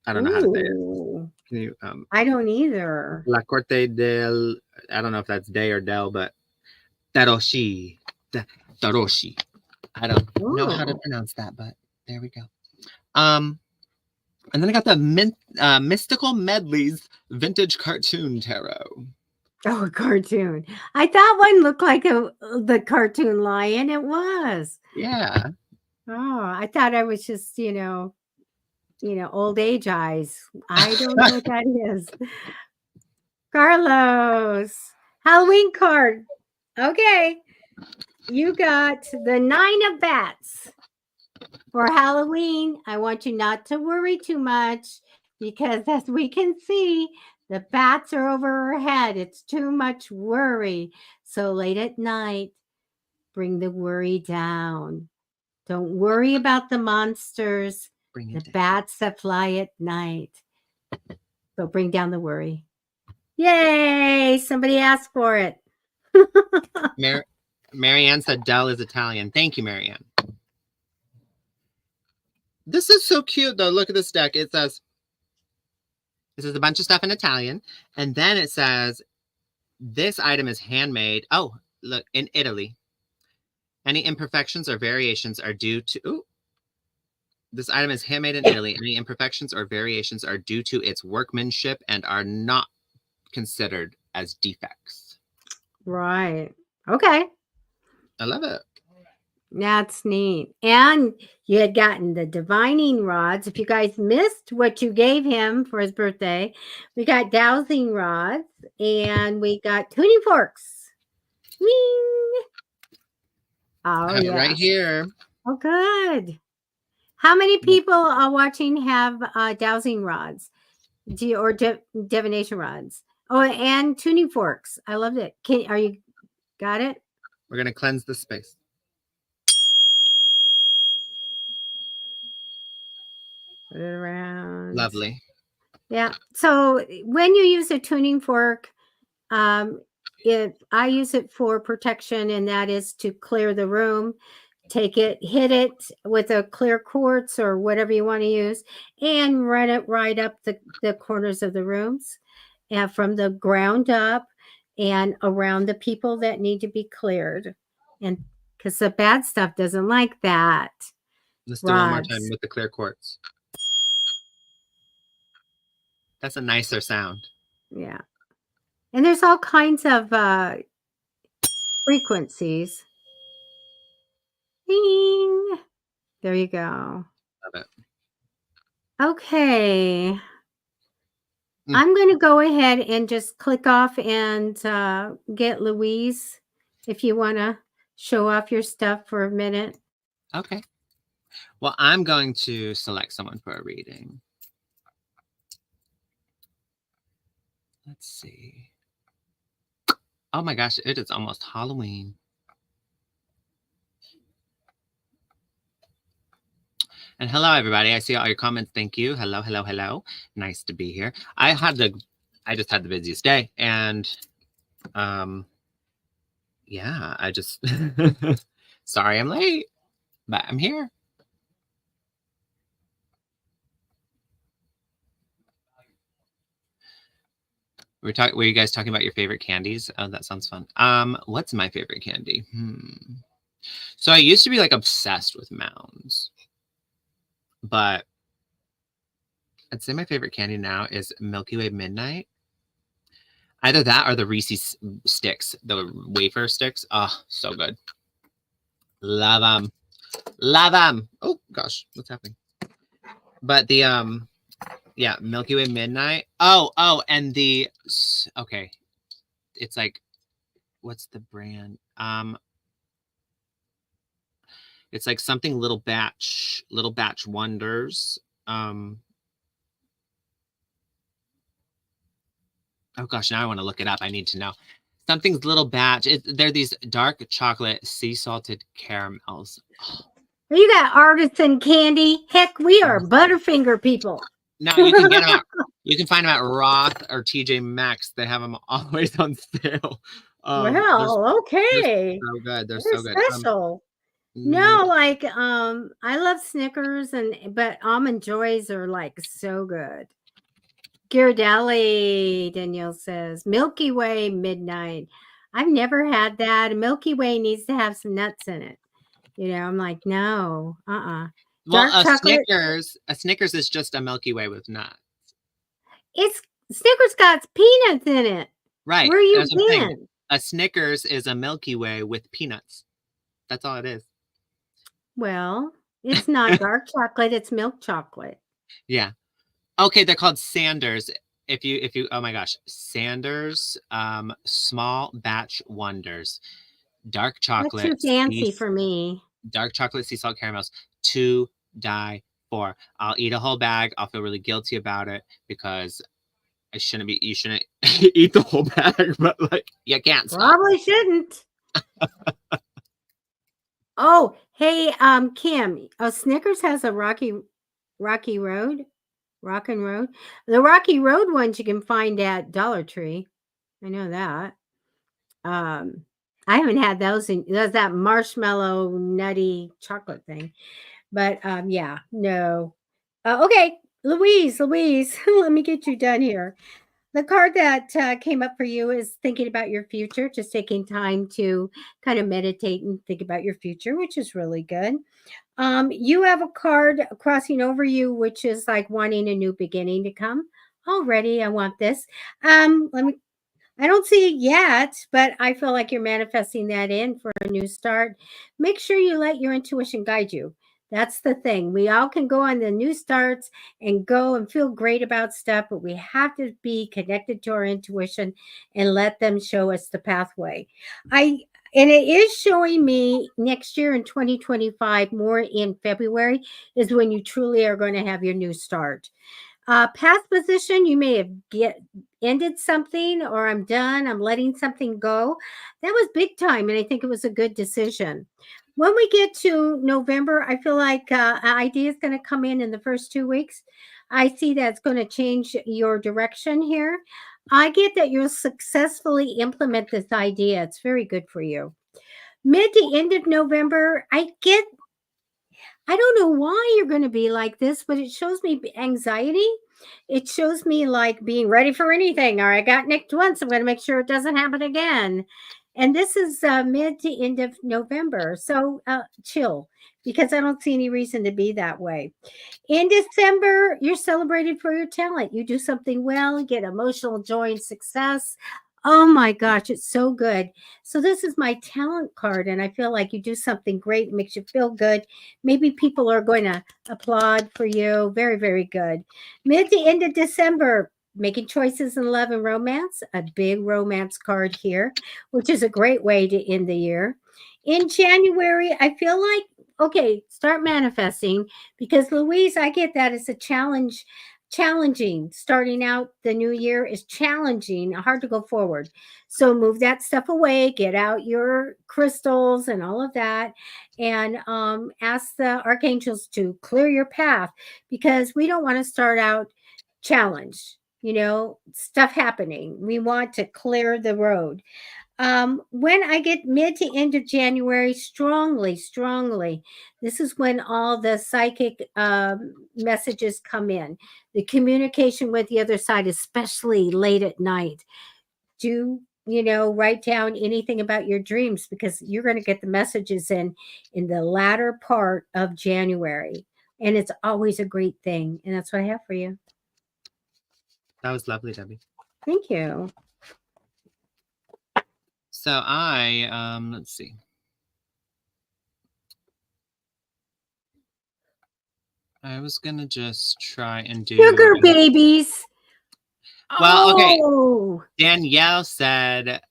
I don't know how to say it. Ooh, Can you I don't either. La Corte del, I don't know if that's day or del, but Taroshi. Taroshi. I don't know how to Oh. pronounce that, but there we go. And then I got the Mystical Medleys Vintage Cartoon Tarot. Oh, a cartoon. I thought one looked like the cartoon lion. It was. Yeah. Oh, I thought I was just, old age eyes. I don't know what that is. Carlos, Halloween card. Okay. You got the 9 of bats. For Halloween, I want you not to worry too much because as we can see, the bats are over our head. It's too much worry. So late at night, bring the worry down. Don't worry about the monsters, the bats that fly at night. So bring down the worry. Yay! Somebody asked for it. Marianne said Del is Italian. Thank you, Marianne. This is so cute, though. Look at this deck. It says, this is a bunch of stuff in Italian. And then it says, this item is handmade. Oh, look, in Italy. Any imperfections or variations are due to... Ooh, this item is handmade in Italy. Any imperfections or variations are due to its workmanship and are not considered as defects. Right. Okay. I love it. That's neat. And you had gotten the divining rods. If you guys missed what you gave him for his birthday, we got dowsing rods and we got tuning forks. Wing. Oh, yeah. Right here. Oh, good. How many people watching have dowsing rods or divination rods? Oh, and tuning forks. I loved it. Are you got it? We're going to cleanse the space. Put it around. Lovely. Yeah. So when you use a tuning fork, if I use it for protection, and that is to clear the room, take it, hit it with a clear quartz or whatever you want to use, and run it right up the corners of the rooms, and from the ground up and around the people that need to be cleared. And because the bad stuff doesn't like that. Let's do one more time with the clear quartz. That's a nicer sound. Yeah. And there's all kinds of frequencies. Ding. There you go. Love it. Okay. I'm going to go ahead and just click off and get Louise if you want to show off your stuff for a minute. Okay. Well, I'm going to select someone for a reading. Let's see. Oh my gosh, it is almost Halloween. And hello, everybody. I see all your comments. Thank you. Hello, hello, hello. Nice to be here. I just had the busiest day, and yeah, I just sorry I'm late, but I'm here. Were you guys talking about your favorite candies? Oh, that sounds fun. What's my favorite candy? So I used to be like obsessed with mounds, but I'd say my favorite candy now is Milky Way Midnight. Either that or the Reese's sticks, the wafer sticks. Oh, so good. Love them. Love them. Oh gosh, what's happening? But the yeah, Milky Way Midnight. Oh, and okay. It's like, what's the brand? It's like something little batch wonders. Oh gosh, now I want to look it up. I need to know. Something's little batch. They're these dark chocolate sea salted caramels. Oh, You got artisan candy. Heck, we are Butterfinger people. no, you can get them at. You can find them at Roth or TJ Maxx. They have them always on sale. Well, They're okay. so good. They're They're so good. special. Mm, No, like I love Snickers but almond joys are like so good. Ghirardelli, Danielle says. Milky Way midnight. I've never had that. Milky Way needs to have some nuts in it. I'm like, no, well, Dark chocolate. A Snickers is just a Milky Way with nuts. It's Snickers got peanuts in it. Right. Where you That's what I'm saying. been? A Snickers is a Milky Way with peanuts. That's all it is. Well, it's not dark chocolate, it's milk chocolate. Yeah. Okay, they're called Sanders. If you oh my gosh, Sanders small batch wonders. Dark That's too chocolate fancy for me. sea salt caramels to die for. I'll eat a whole bag. I'll feel really guilty about it because you shouldn't eat the whole bag, but like you can't stop. Probably shouldn't. Oh, hey, Kim. Oh, Snickers has a Rocky Road, Rockin' Road. The Rocky Road ones you can find at Dollar Tree. I know that. I haven't had those. There's that marshmallow nutty chocolate thing, but yeah, no. Okay, Louise, let me get you done here. The card that came up for you is thinking about your future, just taking time to kind of meditate and think about your future, which is really good. You have a card crossing over you, which is like wanting a new beginning to come. Already, I want this. Let me. I don't see it yet, but I feel like you're manifesting that in for a new start. Make sure you let your intuition guide you. That's the thing. We all can go on the new starts and go and feel great about stuff, but we have to be connected to our intuition and let them show us the pathway. I and it is showing me next year in 2025, more in February, is when you truly are going to have your new start. Past position, you may have ended something, or I'm done, I'm letting something go. That was big time, and I think it was a good decision. When we get to November, I feel like an idea is going to come in the first 2 weeks. I see that's going to change your direction here. I get that you'll successfully implement this idea. It's very good for you. Mid to end of November, I don't know why you're going to be like this, but it shows me anxiety. It shows me like being ready for anything. Or I got nicked once. I'm going to make sure it doesn't happen again. And this is mid to end of November. So chill, because I don't see any reason to be that way. In December, you're celebrated for your talent. You do something well, you get emotional joy and success. Oh my gosh, it's so good. So, this is my talent card, and I feel like you do something great, makes you feel good. Maybe people are going to applaud for you. Very, very good. Mid to end of December, making choices in love and romance, a big romance card here, which is a great way to end the year. In January, I feel like, okay, start manifesting because Louise, I get that it's a challenging. Starting out the new year is challenging, hard to go forward. So move that stuff away, get out your crystals and all of that, and ask the archangels to clear your path because we don't want to start out challenged. Stuff happening. We want to clear the road. When I get mid to end of January, strongly, this is when all the psychic messages come in. The communication with the other side, especially late at night. Do write down anything about your dreams because you're going to get the messages in the latter part of January, and it's always a great thing. And that's what I have for you. That was lovely, Debbie. Thank you. So I let's see. I was gonna just try and do Sugar babies. Well, okay. Oh. Danielle said,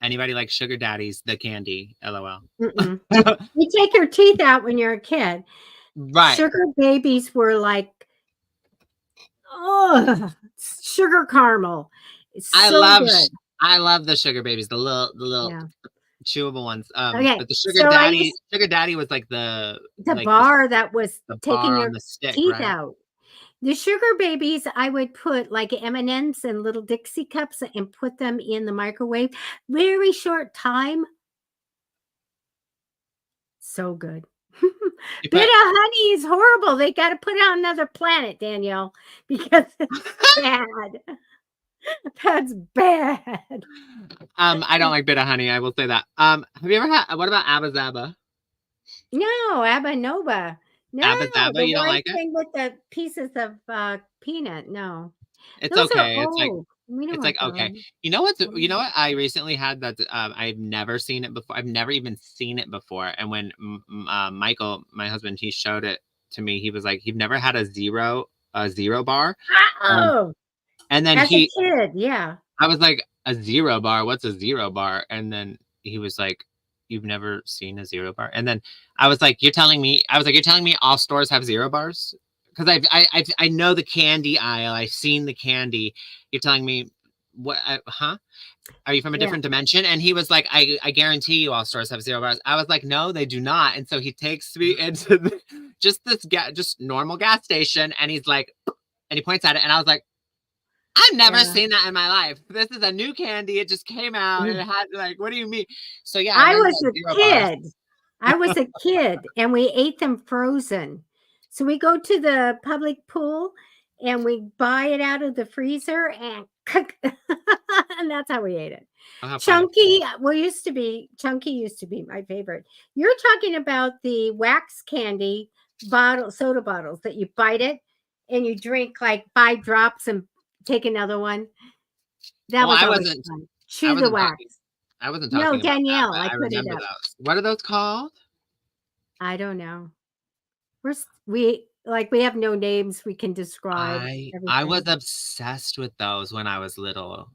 anybody like sugar daddies, the candy, LOL. You take your teeth out when you're a kid. Right. Sugar babies were like, Oh, sugar caramel. It's I so love good. I love the sugar babies, the little Yeah. chewable ones. Okay. But the So I used sugar daddy was like the bar that was the taking bar on your the stick, teeth right? out. The sugar babies, I would put like M&Ms in little Dixie cups and put them in the microwave. Very short time. So good. You Bit put of honey is horrible. They got to put it on another planet, Danielle, because it's bad. That's bad. I don't like bit of honey, I will say that. Have you ever had what about Abba Zaba? No, Abba Nova. No, Abba Zaba, the you don't white like it? thing with the pieces of peanut. No, It's those are okay. old. We don't It's like want okay. those. You know what I recently had that I've never seen it before. I've never even seen it before. And when Michael, my husband, he showed it to me, he was like, "You've never had a zero bar?" Um, Oh, and then as a kid, yeah. I was like, "A zero bar? What's a zero bar?" And then he was like, "You've never seen a zero bar?" And then I was like, "You're telling me?" I was like, "You're telling me all stores have zero bars?" Because I know the candy aisle. I've seen the candy. You're telling me what? Huh? Are you from a Yeah. different dimension? And he was like, I guarantee you all stores have zero bars. I was like, no, they do not. And so he takes me into just normal gas station, and he's like, and he points at it, and I was like, I've never Yeah. seen that in my life. This is a new candy. It just came out. It had like, what do you mean? So yeah, I I learned was about a zero bars. kid. I was a kid and we ate them frozen. So we go to the public pool and we buy it out of the freezer and cook. And that's how we ate it. Oh, how fun. Chunky, Chunky used to be my favorite. You're talking about the wax candy soda bottles that you bite it and you drink like 5 drops and take another one. That Well, was always fun. Chew the wax. I wasn't No, talking about that, Danielle, but I I put it remember up. those. What are those called? I don't know. We have no names we can describe I was everything. obsessed with those when I was little.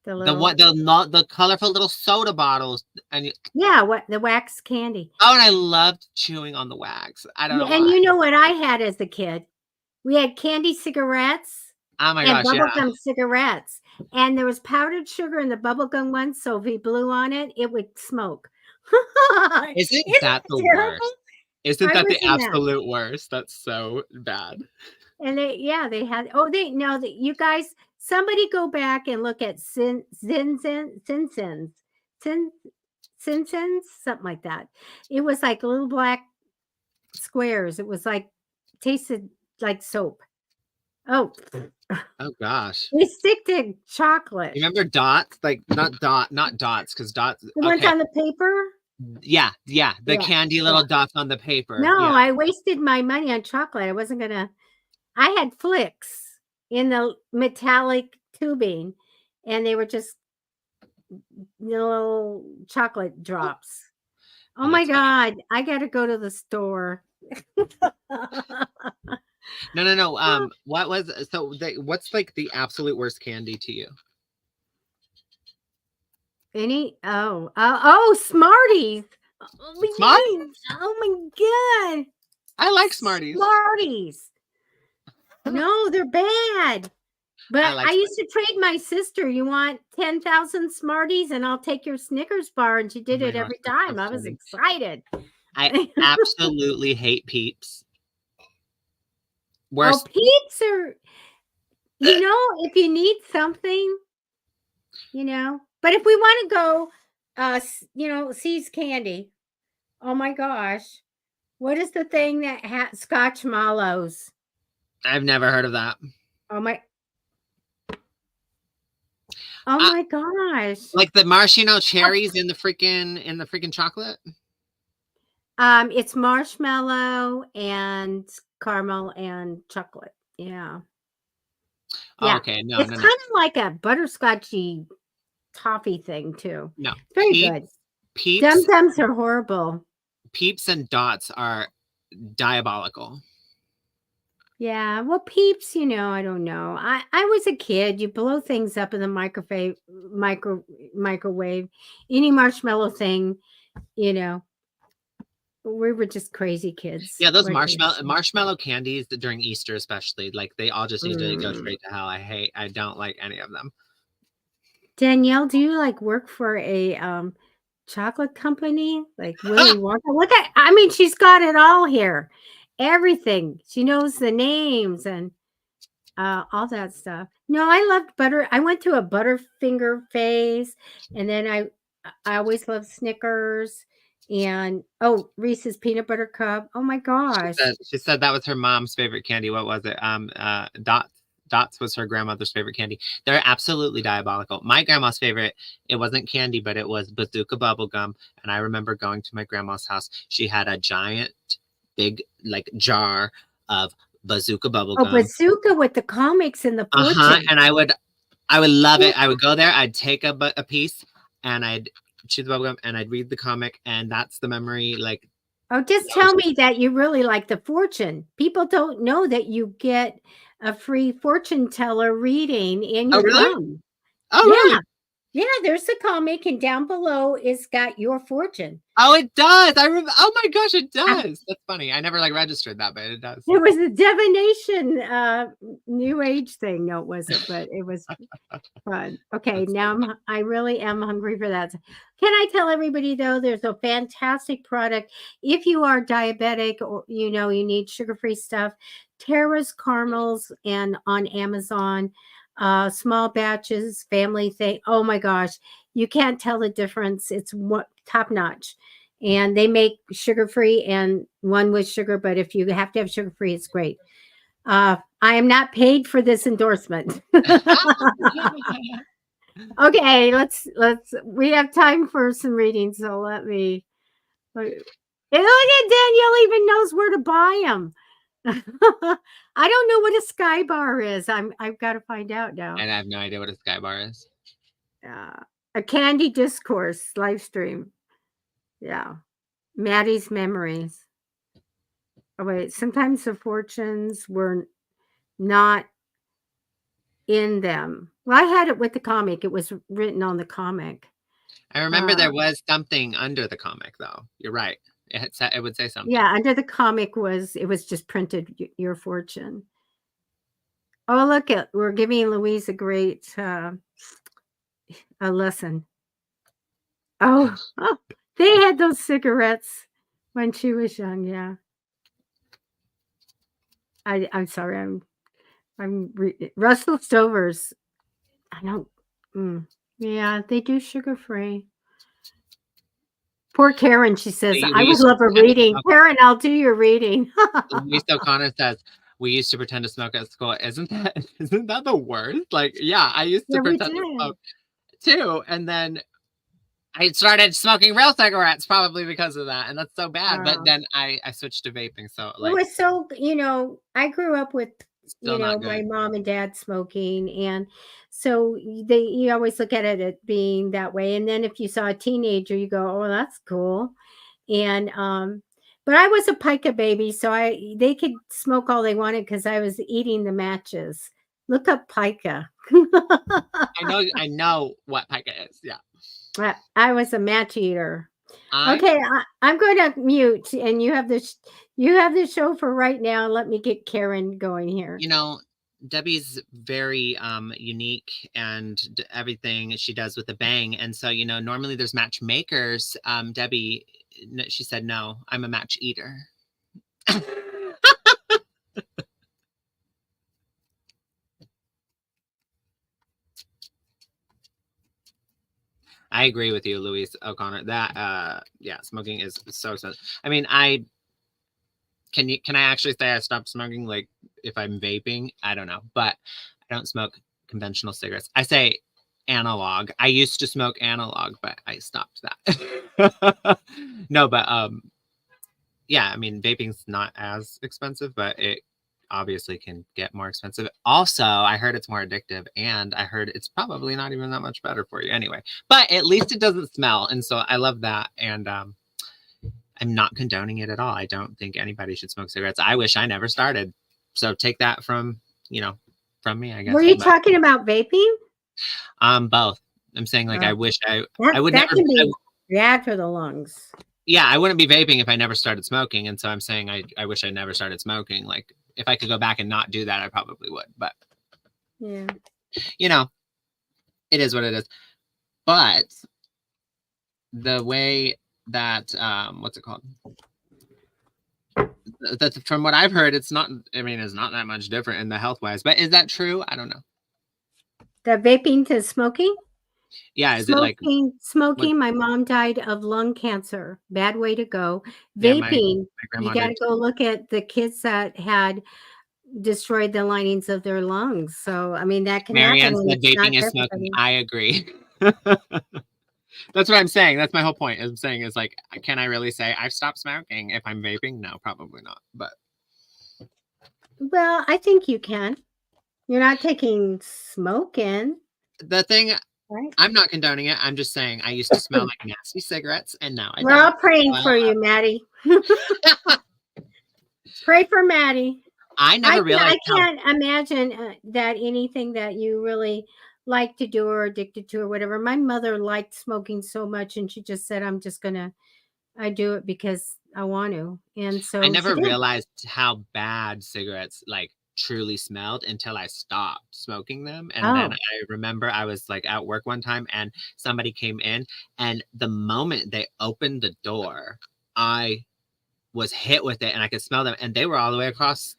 The The what little the colorful little soda bottles, and yeah, what the wax candy. oh, and I loved chewing on the wax. I don't Yeah, know and why. you know what I had as a kid? We had candy cigarettes Oh my and gosh, yeah. bubblegum cigarettes. And there was powdered sugar in the bubblegum one, so if we blew on it, it would smoke. Isn't Isn't that that the terrible? worst? Isn't I that was the a mess. absolute worst? That's so bad. And they had they no that you guys somebody go back and look at Sin Simpsons, something like that. It was like little black squares. It was like tasted like soap. Oh, Oh gosh. we stick to chocolate. You remember dots? Like not dots, because dots. The ones Okay, on the paper? yeah, yeah. The Yeah. candy Yeah. little dots on the paper. No, Yeah. I wasted my money on chocolate. I wasn't gonna I had flicks in the metallic tubing and they were just little chocolate Oh, drops. Oh oh, my that's funny. god, I gotta go to the store. No, no, no. What was what's like the absolute worst candy to you? Smarties. Smart. Oh my god. I like Smarties. Smarties. No, they're bad. I But like I used Smarties. to trade my sister. You want 10,000 Smarties and I'll take your Snickers bar. And she Oh did my it gosh, every that's so time. I was funny. excited. I absolutely hate Peeps. Oh, Worst. Peeps are, if you need something, but if we want to go, See's Candy. Oh my gosh. What is the thing that Scotch mallows? I've never heard of that. Oh my, oh Uh, my gosh. like the maraschino cherries in the freaking chocolate. It's marshmallow and caramel and chocolate. Yeah. Oh, Yeah. okay, no, It's no, kind no, of like a butterscotchy toffee thing too. no. It's very good. Peeps, Dum Peeps, Dums are horrible. Peeps, and Dots are diabolical. Yeah. Well, Peeps, I don't know. I was a kid. You blow things up in the microwave, any marshmallow thing, you know. we were just crazy kids. Yeah, those What can I say? marshmallow candies during Easter, especially, like they all just need to go Mm. straight to hell. I don't like any of them. Danielle, do you like work for a chocolate company like Willy Wonka? Look at, I mean, she's got it all here. Everything. She knows the names and all that stuff. No, I loved butter. I went through a Butterfinger phase, and then I always loved Snickers and oh, Reese's peanut butter cup. Oh my gosh. She said that was her mom's favorite candy. What was it? Dots was her grandmother's favorite candy. They're absolutely diabolical. My grandma's favorite, it wasn't candy, but it was bazooka bubble gum. And I remember going to my grandma's house. She had a giant, big, like jar of bazooka bubble Oh, gum. Bazooka with the comics and the Uh-huh. fortune. And I would love it. I would go there, I'd take a piece and I'd chew the bubble gum and I'd read the comic. And that's the memory. Like, Oh, just tell me that you really like the fortune. People don't know that you get a free fortune teller reading in oh, your really? thumb. Oh, Yeah. really? Yeah, there's a comic, and down below it's got your fortune. Oh, it does. Oh my gosh, it does. That's funny. I never like registered that, but it does. It was a divination new age thing. No, it wasn't, but it was fun. Okay, That's so now I really am hungry for that. Can I tell everybody though, there's a fantastic product. If you are diabetic or you know you need sugar-free stuff, Terra's caramels and on Amazon, small batches, family thing. Oh my gosh, you can't tell the difference. It's what top notch. And they make sugar-free and one with sugar, but if you have to have sugar-free, it's great. I am not paid for this endorsement. Okay, let's we have time for some reading, so let me look at Danielle even knows where to buy them. I don't know what a sky bar is. I've got to find out now. And I have no idea what a sky bar is. A candy discourse live stream. Yeah. Maddie's memories. Oh wait, sometimes the fortunes were not in them. Well, I had it with the comic. It was written on the comic. I remember there was something under the comic, though. You're right. It would say something. Yeah, under the comic it was just printed your fortune. Oh, look at we're giving Louise a great a lesson. Oh, they had those cigarettes when she was young. Yeah. I'm sorry. Russell Stover's. I don't. Yeah, they do sugar free. Poor Karen, she says, I would love a reading. Karen, I'll do your reading. Louise O'Connor says, we used to pretend to smoke at school. Isn't that the worst? Like, yeah, I used to pretend to smoke too. And then I started smoking real cigarettes probably because of that. And that's so bad. But then I switched to vaping. So like, it was so, I grew up with, not my good. mom and dad smoking. And so you always look at it being that way. And then if you saw a teenager, you go, oh, that's cool. And, but I was a pica baby, so they could smoke all they wanted because I was eating the matches. Look up pica. I know what pica is. Yeah. I was a match eater. Okay, I'm going to mute, and you have the show for right now. Let me get Karen going here. Debbie's very unique and everything she does with a bang. And so, normally there's matchmakers. Debbie, she said, no, I'm a match eater. I agree with you, Louise O'Connor. That smoking is so expensive. I mean, can I actually say I stopped smoking? Like if I'm vaping, I don't know, but I don't smoke conventional cigarettes. I say analog. I used to smoke analog, but I stopped that. No, but yeah, I mean, vaping's not as expensive, but it obviously can get more expensive. Also, I heard it's more addictive, and I heard it's probably not even that much better for you anyway. But at least it doesn't smell, and so I love that. And I'm not condoning it at all. I don't think anybody should smoke cigarettes. I wish I never started. So take that from me, I guess. Were you talking about vaping? Both. I'm saying like I wish I would that never. Can be bad for the lungs. Yeah, I wouldn't be vaping if I never started smoking. And so I'm saying I wish I never started smoking. Like, if I could go back and not do that, I probably would. But, Yeah. you know, it is what it is. But the way that, what's it called? That from what I've heard, it's not, I mean, it's not that much different in the health wise. But is that true? I don't know. The vaping to smoking? Yeah, is it like what? Smoking, my mom died of lung cancer. Bad way to go. Yeah, Vaping, my you grandma got to did. go look at the kids that had destroyed the linings of their lungs. So, I mean, that can happen, Marianne and said it's not vaping is for smoking. everybody. I agree. That's what I'm saying. That's my whole point. I'm saying is like, can I really say I've stopped smoking if I'm vaping? No, probably not. But Well, I think you can. You're not taking smoke in, the thing, right? I'm not condoning it. I'm just saying I used to smell like nasty cigarettes and now I We're all don't. praying Well, for you, Maddie. Pray for Maddie. I never I realized how. can't imagine that anything that you really like to do or addicted to or whatever. My mother liked smoking so much, and she just said, I do it because I want to." And I so she never did. realized how bad cigarettes like truly smelled until I stopped smoking them. And then Oh, I remember I was like at work one time and somebody came in, and the moment they opened the door, I was hit with it and I could smell them, and they were all the way across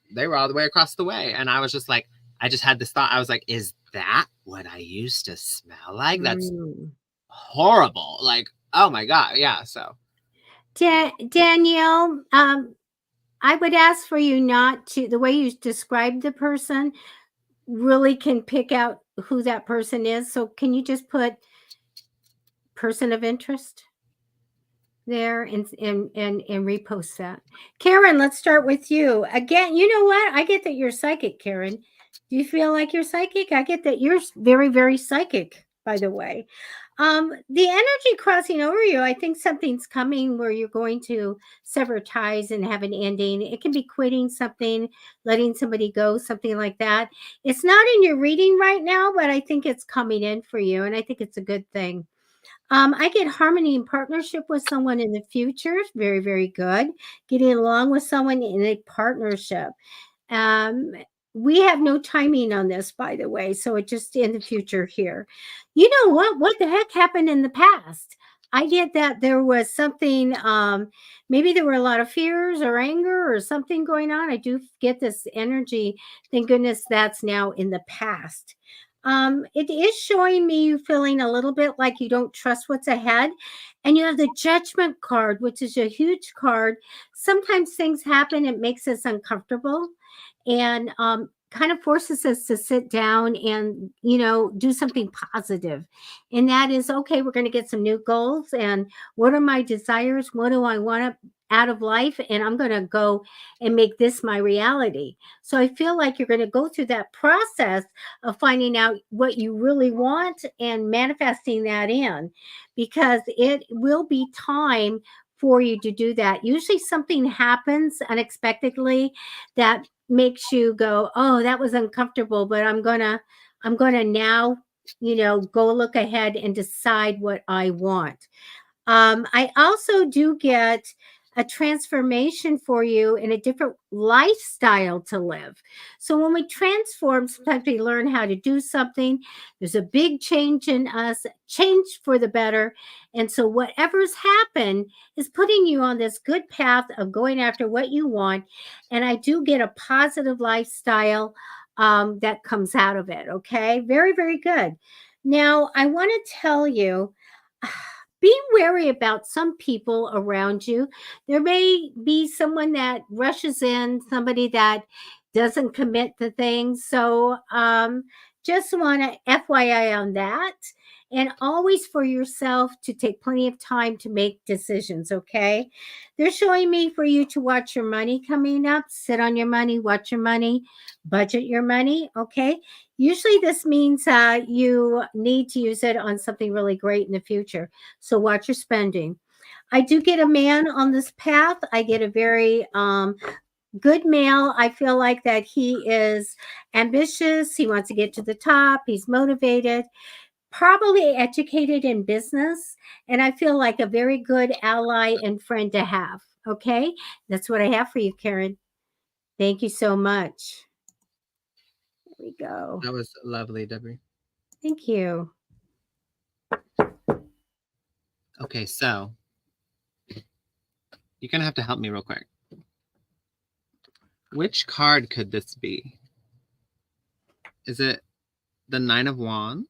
the way. And I was just like, I just had this thought. I was like, is that what I used to smell like? That's mm. horrible. Like, oh my God. Yeah. So Danielle, I would ask for you not to, the way you describe the person really can pick out who that person is. So can you just put person of interest there and repost that? Karen, let's start with you. Again, you know what? I get that you're psychic, Karen. Do you feel like you're psychic? I get that you're very, very psychic, by the way. The energy crossing over you, I think something's coming where you're going to sever ties and have an ending. It can be quitting something, letting somebody go, something like that. It's not in your reading right now, but I think it's coming in for you, and I think it's a good thing. I get harmony and partnership with someone in the future. Very, very good. Getting along with someone in a partnership. Um, we have no timing on this, by the way, so it just in the future here. You know what? What the heck happened in the past? I get that there was something, maybe there were a lot of fears or anger or something going on. I do get this energy. Thank goodness that's now in the past. It is showing me you feeling a little bit like you don't trust what's ahead. And you have the judgment card, which is a huge card. Sometimes things happen, it makes us uncomfortable and kind of forces us to sit down and do something positive. And that is, okay, we're going to get some new goals, and what are my desires, what do I want out of life, and I'm going to go and make this my reality. So I feel like you're going to go through that process of finding out what you really want and manifesting that in, because it will be time for you to do that. Usually something happens unexpectedly that makes you go, "Oh, that was uncomfortable, but I'm gonna now, go look ahead and decide what I want." I also do get a transformation for you in a different lifestyle to live. So when we transform, sometimes we learn how to do something. There's a big change in us, change for the better. And so whatever's happened is putting you on this good path of going after what you want. And I do get a positive lifestyle that comes out of it. Okay. Very, very good. Now, I want to tell you, be wary about some people around you. There may be someone that rushes in, somebody that doesn't commit to things. So, just want to FYI on that. And always for yourself to take plenty of time to make decisions, okay? They're showing me for you to watch your money coming up, sit on your money, watch your money, budget your money, okay? Usually this means you need to use it on something really great in the future. So watch your spending. I do get a man on this path. I get a very good male. I feel like that he is ambitious. He wants to get to the top. He's motivated. probably educated in business, and I feel like a very good ally and friend to have. Okay, that's what I have for you, Karen. Thank you so much. There we go. That was lovely, Debbie. Thank you. Okay, so you're gonna have to help me real quick. Which card could this be? Is it the Nine of Wands?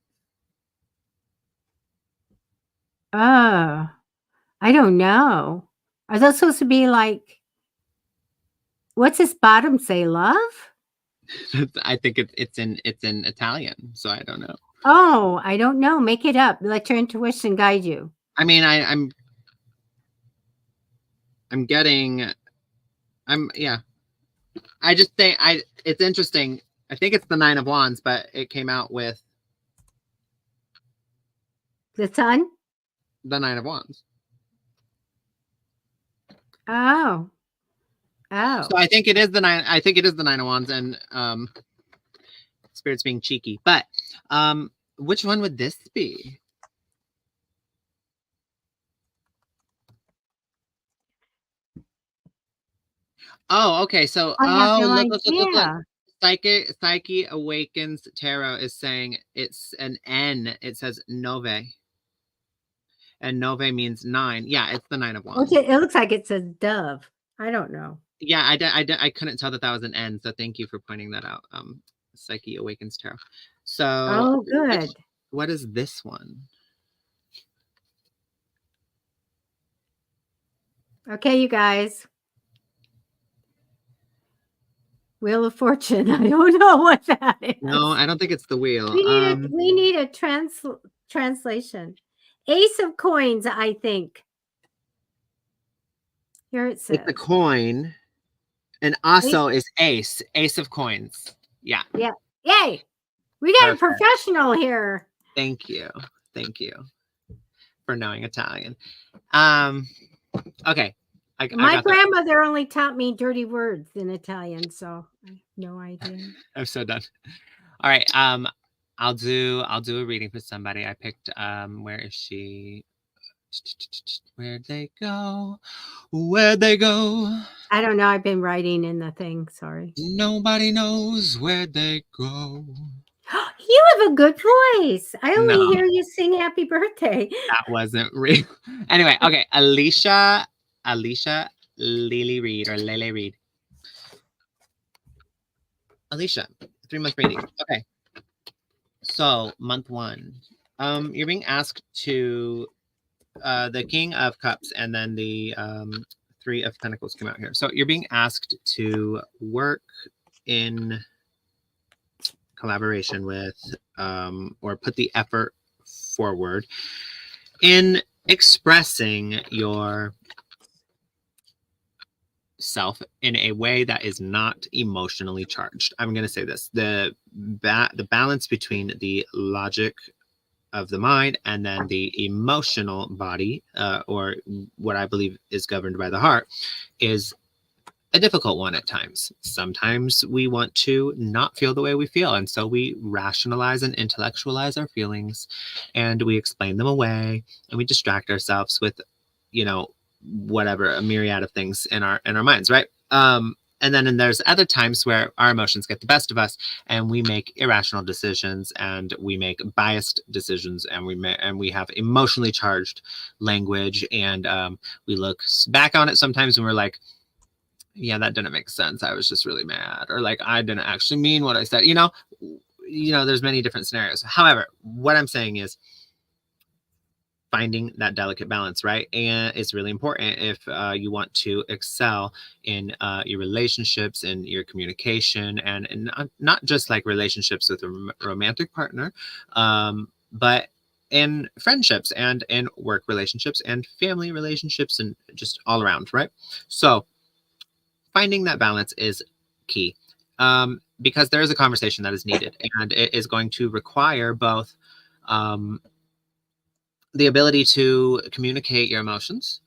Oh, I don't know. Are those supposed to be like, what's this bottom say? Love? I think it's in Italian, so I don't know. Oh, I don't know. Make it up. Let your intuition guide you. I mean, I'm getting, yeah. I just think it's interesting. I think it's the Nine of Wands, but it came out with The sun? the Nine of Wands. Oh. Oh. So I think it is the nine. I think it is the Nine of Wands, and Spirit's being cheeky. But which one would this be? Oh, okay. So I have no look. idea. Psyche Awakens Tarot is saying it's an N. It says Nove. And Nove means 9. Yeah, it's the Nine of Wands. Okay, it looks like it says dove. I don't know. Yeah, I couldn't tell that was an N, so thank you for pointing that out. Psyche Awakens Tarot. So, Oh, good. what is this one? Okay, you guys. Wheel of Fortune. I don't know what that is. No, I don't think it's the wheel. We need a translation. Ace of Coins, I think. Here it says. It's a coin. And also is Ace of Coins. Yeah. Yeah. Yay. We got Perfect. A professional here. Thank you for knowing Italian. Okay. My grandmother only taught me dirty words in Italian, so I have no idea. I'm so done. All right. I'll do a reading for somebody. I picked where is she? Where'd they go? Where'd they go? I don't know. I've been writing in the thing. Sorry. Nobody knows where they go. You have a good voice. I only hear you sing happy birthday. That wasn't real. Anyway, okay. Alicia Lily Reed or Lele Reed. Alicia, 3-month reading. Okay. So month 1. You're being asked to the King of Cups and then the 3 of Pentacles come out here. So you're being asked to work in collaboration with or put the effort forward in expressing your self in a way that is not emotionally charged. I'm going to say this. The balance between the logic of the mind and then the emotional body, or what I believe is governed by the heart, is a difficult one at times. Sometimes we want to not feel the way we feel, and so we rationalize and intellectualize our feelings, and we explain them away, and we distract ourselves with, whatever, a myriad of things in our minds, right? And then there's other times where our emotions get the best of us and we make irrational decisions and we make biased decisions and we have emotionally charged language, and we look back on it sometimes and we're like, yeah, that didn't make sense. I was just really mad, or like, I didn't actually mean what I said. There's many different scenarios. However, what I'm saying is finding that delicate balance, right? And it's really important if you want to excel in your relationships and your communication, and not just like relationships with a romantic partner, but in friendships and in work relationships and family relationships and just all around, right? So finding that balance is key, because there is a conversation that is needed, and it is going to require both the ability to communicate your emotions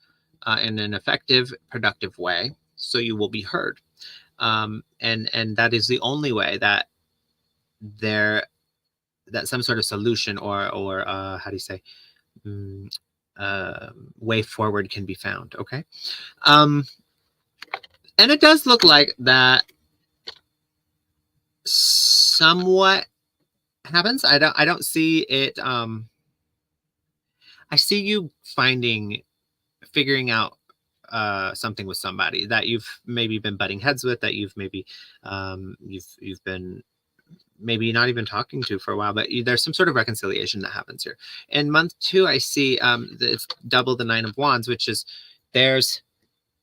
in an effective, productive way, so you will be heard. And that is the only way that some sort of solution or how do you say, mm, way forward can be found. Okay. And it does look like that somewhat happens. I don't see it. I see you figuring out something with somebody that you've maybe been butting heads with, that you've maybe you've been maybe not even talking to for a while, but there's some sort of reconciliation that happens here. In month 2, I see it's double the 9 of Wands, which is there's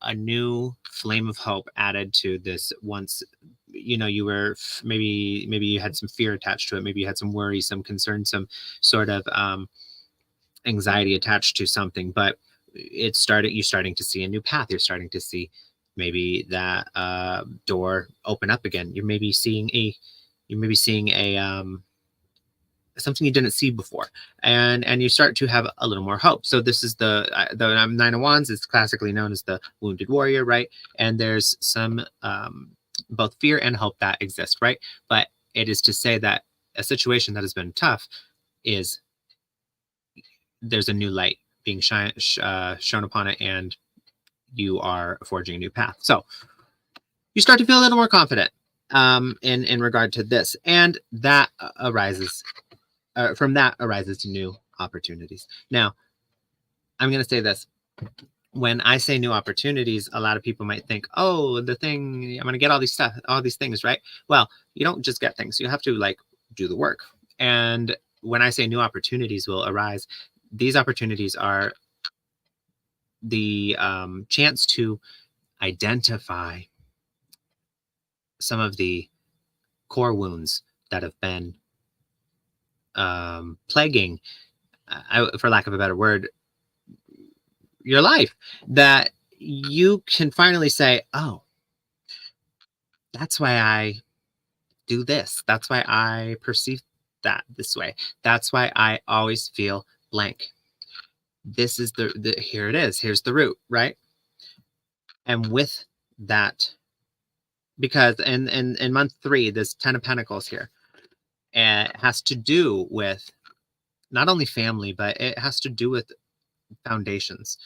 a new flame of hope added to this. Once you were maybe you had some fear attached to it, maybe you had some worry, some concern, some sort of anxiety attached to something, but you're starting to see a new path. You're starting to see maybe that door open up again. You're maybe seeing a something you didn't see before, and you start to have a little more hope. So this is the 9 of Wands is classically known as the wounded warrior, right? And there's some both fear and hope that exist, right? But it is to say that a situation that has been tough is there's a new light being shown upon it, and you are forging a new path. So you start to feel a little more confident in regard to this, and that arises from that arises new opportunities. Now, I'm going to say this. When I say new opportunities, a lot of people might think, oh, the thing, I'm going to get all these things, right? Well, you don't just get things. You have to do the work. And when I say new opportunities will arise, these opportunities are the chance to identify some of the core wounds that have been plaguing, for lack of a better word, your life, that you can finally say, oh, that's why I do this. That's why I perceive that this way. That's why I always feel blank. This is here it is. Here's the root, right? And with that, because in month 3, this 10 of Pentacles here, it has to do with not only family, but it has to do with foundations.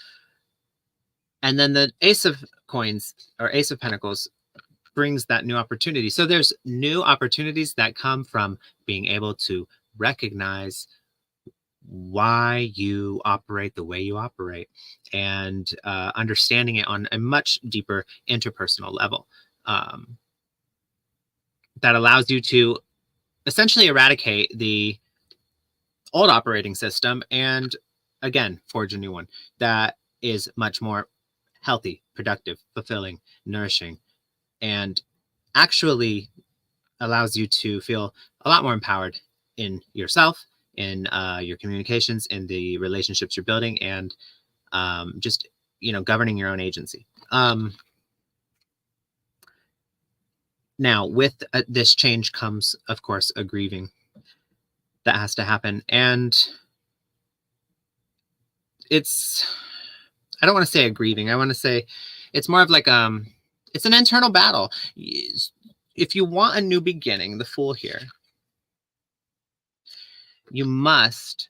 And then the Ace of Coins or Ace of Pentacles brings that new opportunity. So there's new opportunities that come from being able to recognize why you operate the way you operate, and understanding it on a much deeper interpersonal level. That allows you to essentially eradicate the old operating system and, again, forge a new one that is much more healthy, productive, fulfilling, nourishing, and actually allows you to feel a lot more empowered in yourself, in your communications, in the relationships you're building, and just governing your own agency. Now, with this change comes, of course, a grieving that has to happen, and I don't want to say a grieving. I want to say it's more of it's an internal battle. If you want a new beginning, the Fool here, you must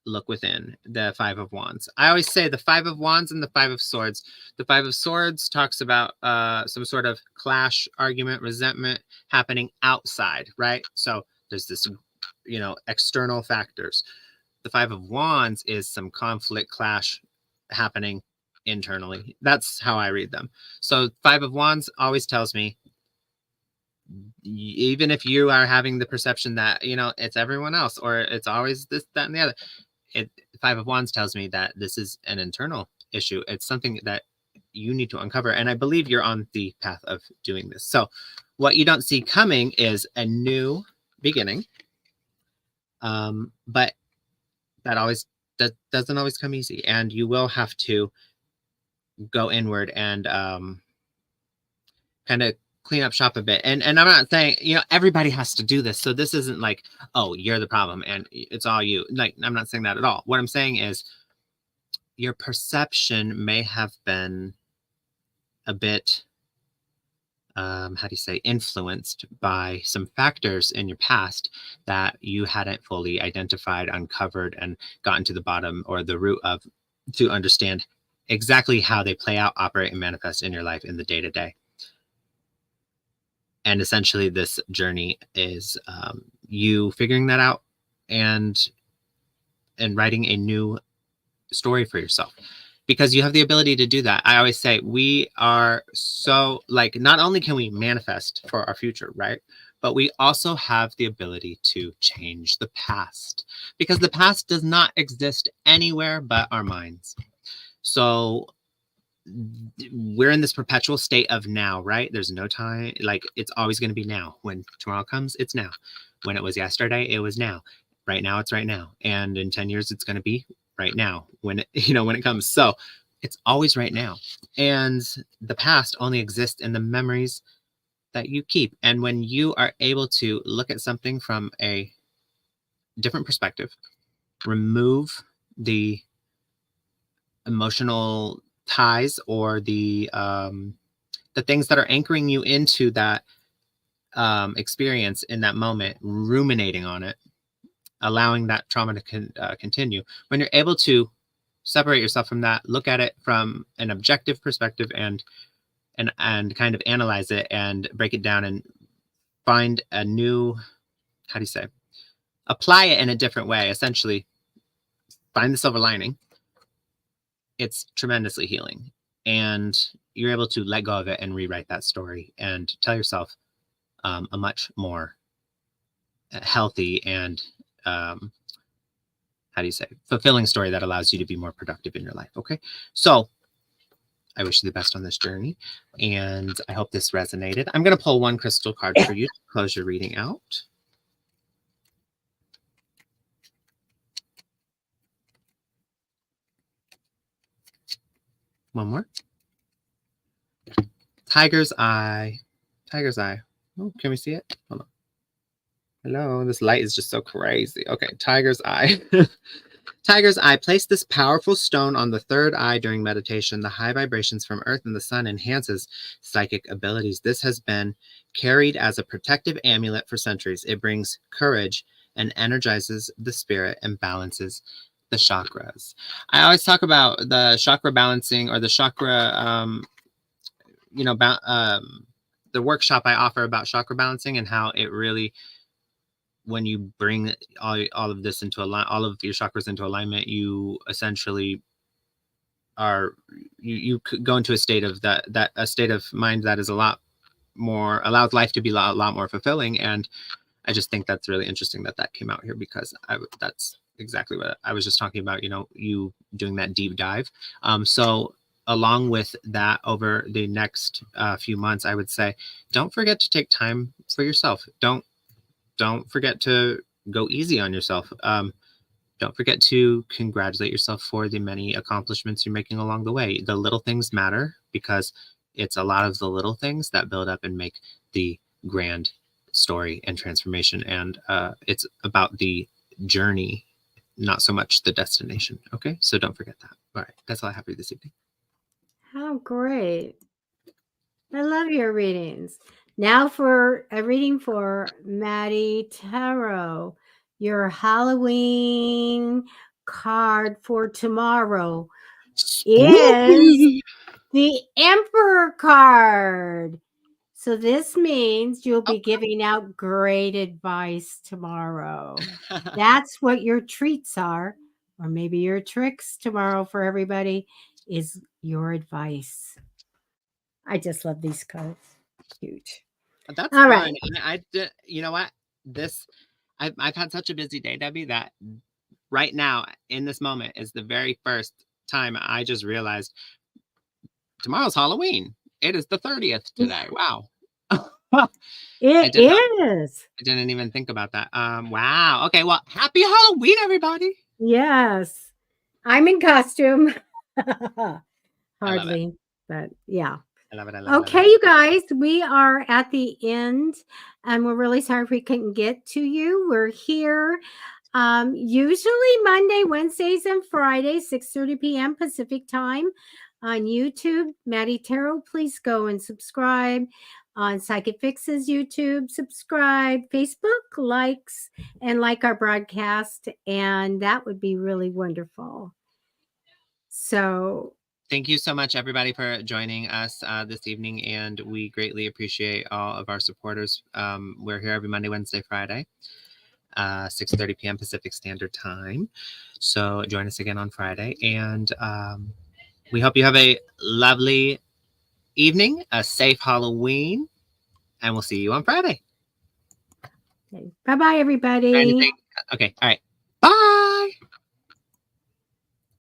look within. The 5 of Wands. I always say the 5 of Wands and the 5 of Swords. The 5 of Swords talks about some sort of clash, argument, resentment happening outside, right? So there's this, external factors. The 5 of Wands is some conflict, clash happening internally. That's how I read them. So 5 of Wands always tells me, even if you are having the perception that, it's everyone else, or it's always this, that, and the other, 5 of Wands tells me that this is an internal issue. It's something that you need to uncover. And I believe you're on the path of doing this. So what you don't see coming is a new beginning. But that doesn't always come easy. And you will have to go inward and kind of clean up shop a bit. And I'm not saying, everybody has to do this. So this isn't like, oh, you're the problem and it's all you. I'm not saying that at all. What I'm saying is your perception may have been a bit how do you say, influenced by some factors in your past that you hadn't fully identified, uncovered, and gotten to the bottom or the root of, to understand exactly how they play out, operate, and manifest in your life in the day to day. And essentially, this journey is you figuring that out and writing a new story for yourself, because you have the ability to do that. I always say we are so, like, not only can we manifest for our future, right? But we also have the ability to change the past, because the past does not exist anywhere but our minds. So we're in this perpetual state of now, right? There's no time. Like, it's always going to be now. When tomorrow comes, it's now. When it was yesterday, it was now. Right now, it's right now. And in 10 years, it's going to be right now when it, when it comes. So it's always right now. And the past only exists in the memories that you keep. And when you are able to look at something from a different perspective, remove the emotional ties or the things that are anchoring you into that experience in that moment, ruminating on it, allowing that trauma to continue. When you're able to separate yourself from that, look at it from an objective perspective, and kind of analyze it and break it down and find a new, how do you say, apply it in a different way, essentially find the silver lining, it's tremendously healing. And you're able to let go of it and rewrite that story and tell yourself a much more healthy and how do you say, fulfilling story that allows you to be more productive in your life. Okay, so I wish you the best on this journey, and I hope this resonated. I'm going to pull one crystal card for you to close your reading out. One more. Tiger's Eye. Tiger's Eye. Oh, can we see it? Hold on. Hello, this light is just so crazy. Okay, Tiger's Eye. Tiger's Eye. Place this powerful stone on the third eye during meditation. The high vibrations from Earth and the Sun enhances psychic abilities. This has been carried as a protective amulet for centuries. It brings courage and energizes the spirit and balances the chakras. I always talk about the chakra balancing, or the chakra, the workshop I offer about chakra balancing, and how it really, when you bring all of this into alignment, all of your chakras into alignment, you essentially are, you go into a state of a state of mind that is a lot more, allows life to be a lot more fulfilling. And I just think that's really interesting that came out here, because that's exactly what I was just talking about, you doing that deep dive. So along with that, over the next few months, I would say, don't forget to take time for yourself. Don't forget to go easy on yourself. Don't forget to congratulate yourself for the many accomplishments you're making along the way. The little things matter, because it's a lot of the little things that build up and make the grand story and transformation. And it's about the journey, not so much the destination. Okay, so don't forget that. All right, that's all I have for you this evening. How great. I love your readings. Now for a reading for Matty Tarot, your Halloween card for tomorrow is the Emperor card. So this means you'll be giving out great advice tomorrow. That's what your treats are, or maybe your tricks tomorrow for everybody is your advice. I just love these cards. Huge. That's All fun. right. And I did, you know what? I've had such a busy day, Debbie, that right now in this moment is the very first time I just realized tomorrow's Halloween. It is the 30th today. Wow. It is. I didn't even think about that. Wow. Okay. Well, happy Halloween, everybody. Yes. I'm in costume. I love it. Hardly, but yeah. I love it. I love it. Okay, you guys, we are at the end, and we're really sorry if we couldn't get to you. We're here usually Monday, Wednesdays, and Fridays, 6:30 p.m. Pacific time on YouTube. Matty Tarot, please go and subscribe. on Psychic Fixes YouTube, subscribe, Facebook, likes, and like our broadcast. And that would be really wonderful. So thank you so much, everybody, for joining us this evening, and we greatly appreciate all of our supporters. We're here every Monday, Wednesday, Friday, 6:30 p.m. Pacific Standard Time. So join us again on Friday, and we hope you have a lovely evening, a safe Halloween, and we'll see you on Friday. okay. Bye-bye, everybody. Okay, all right. Bye.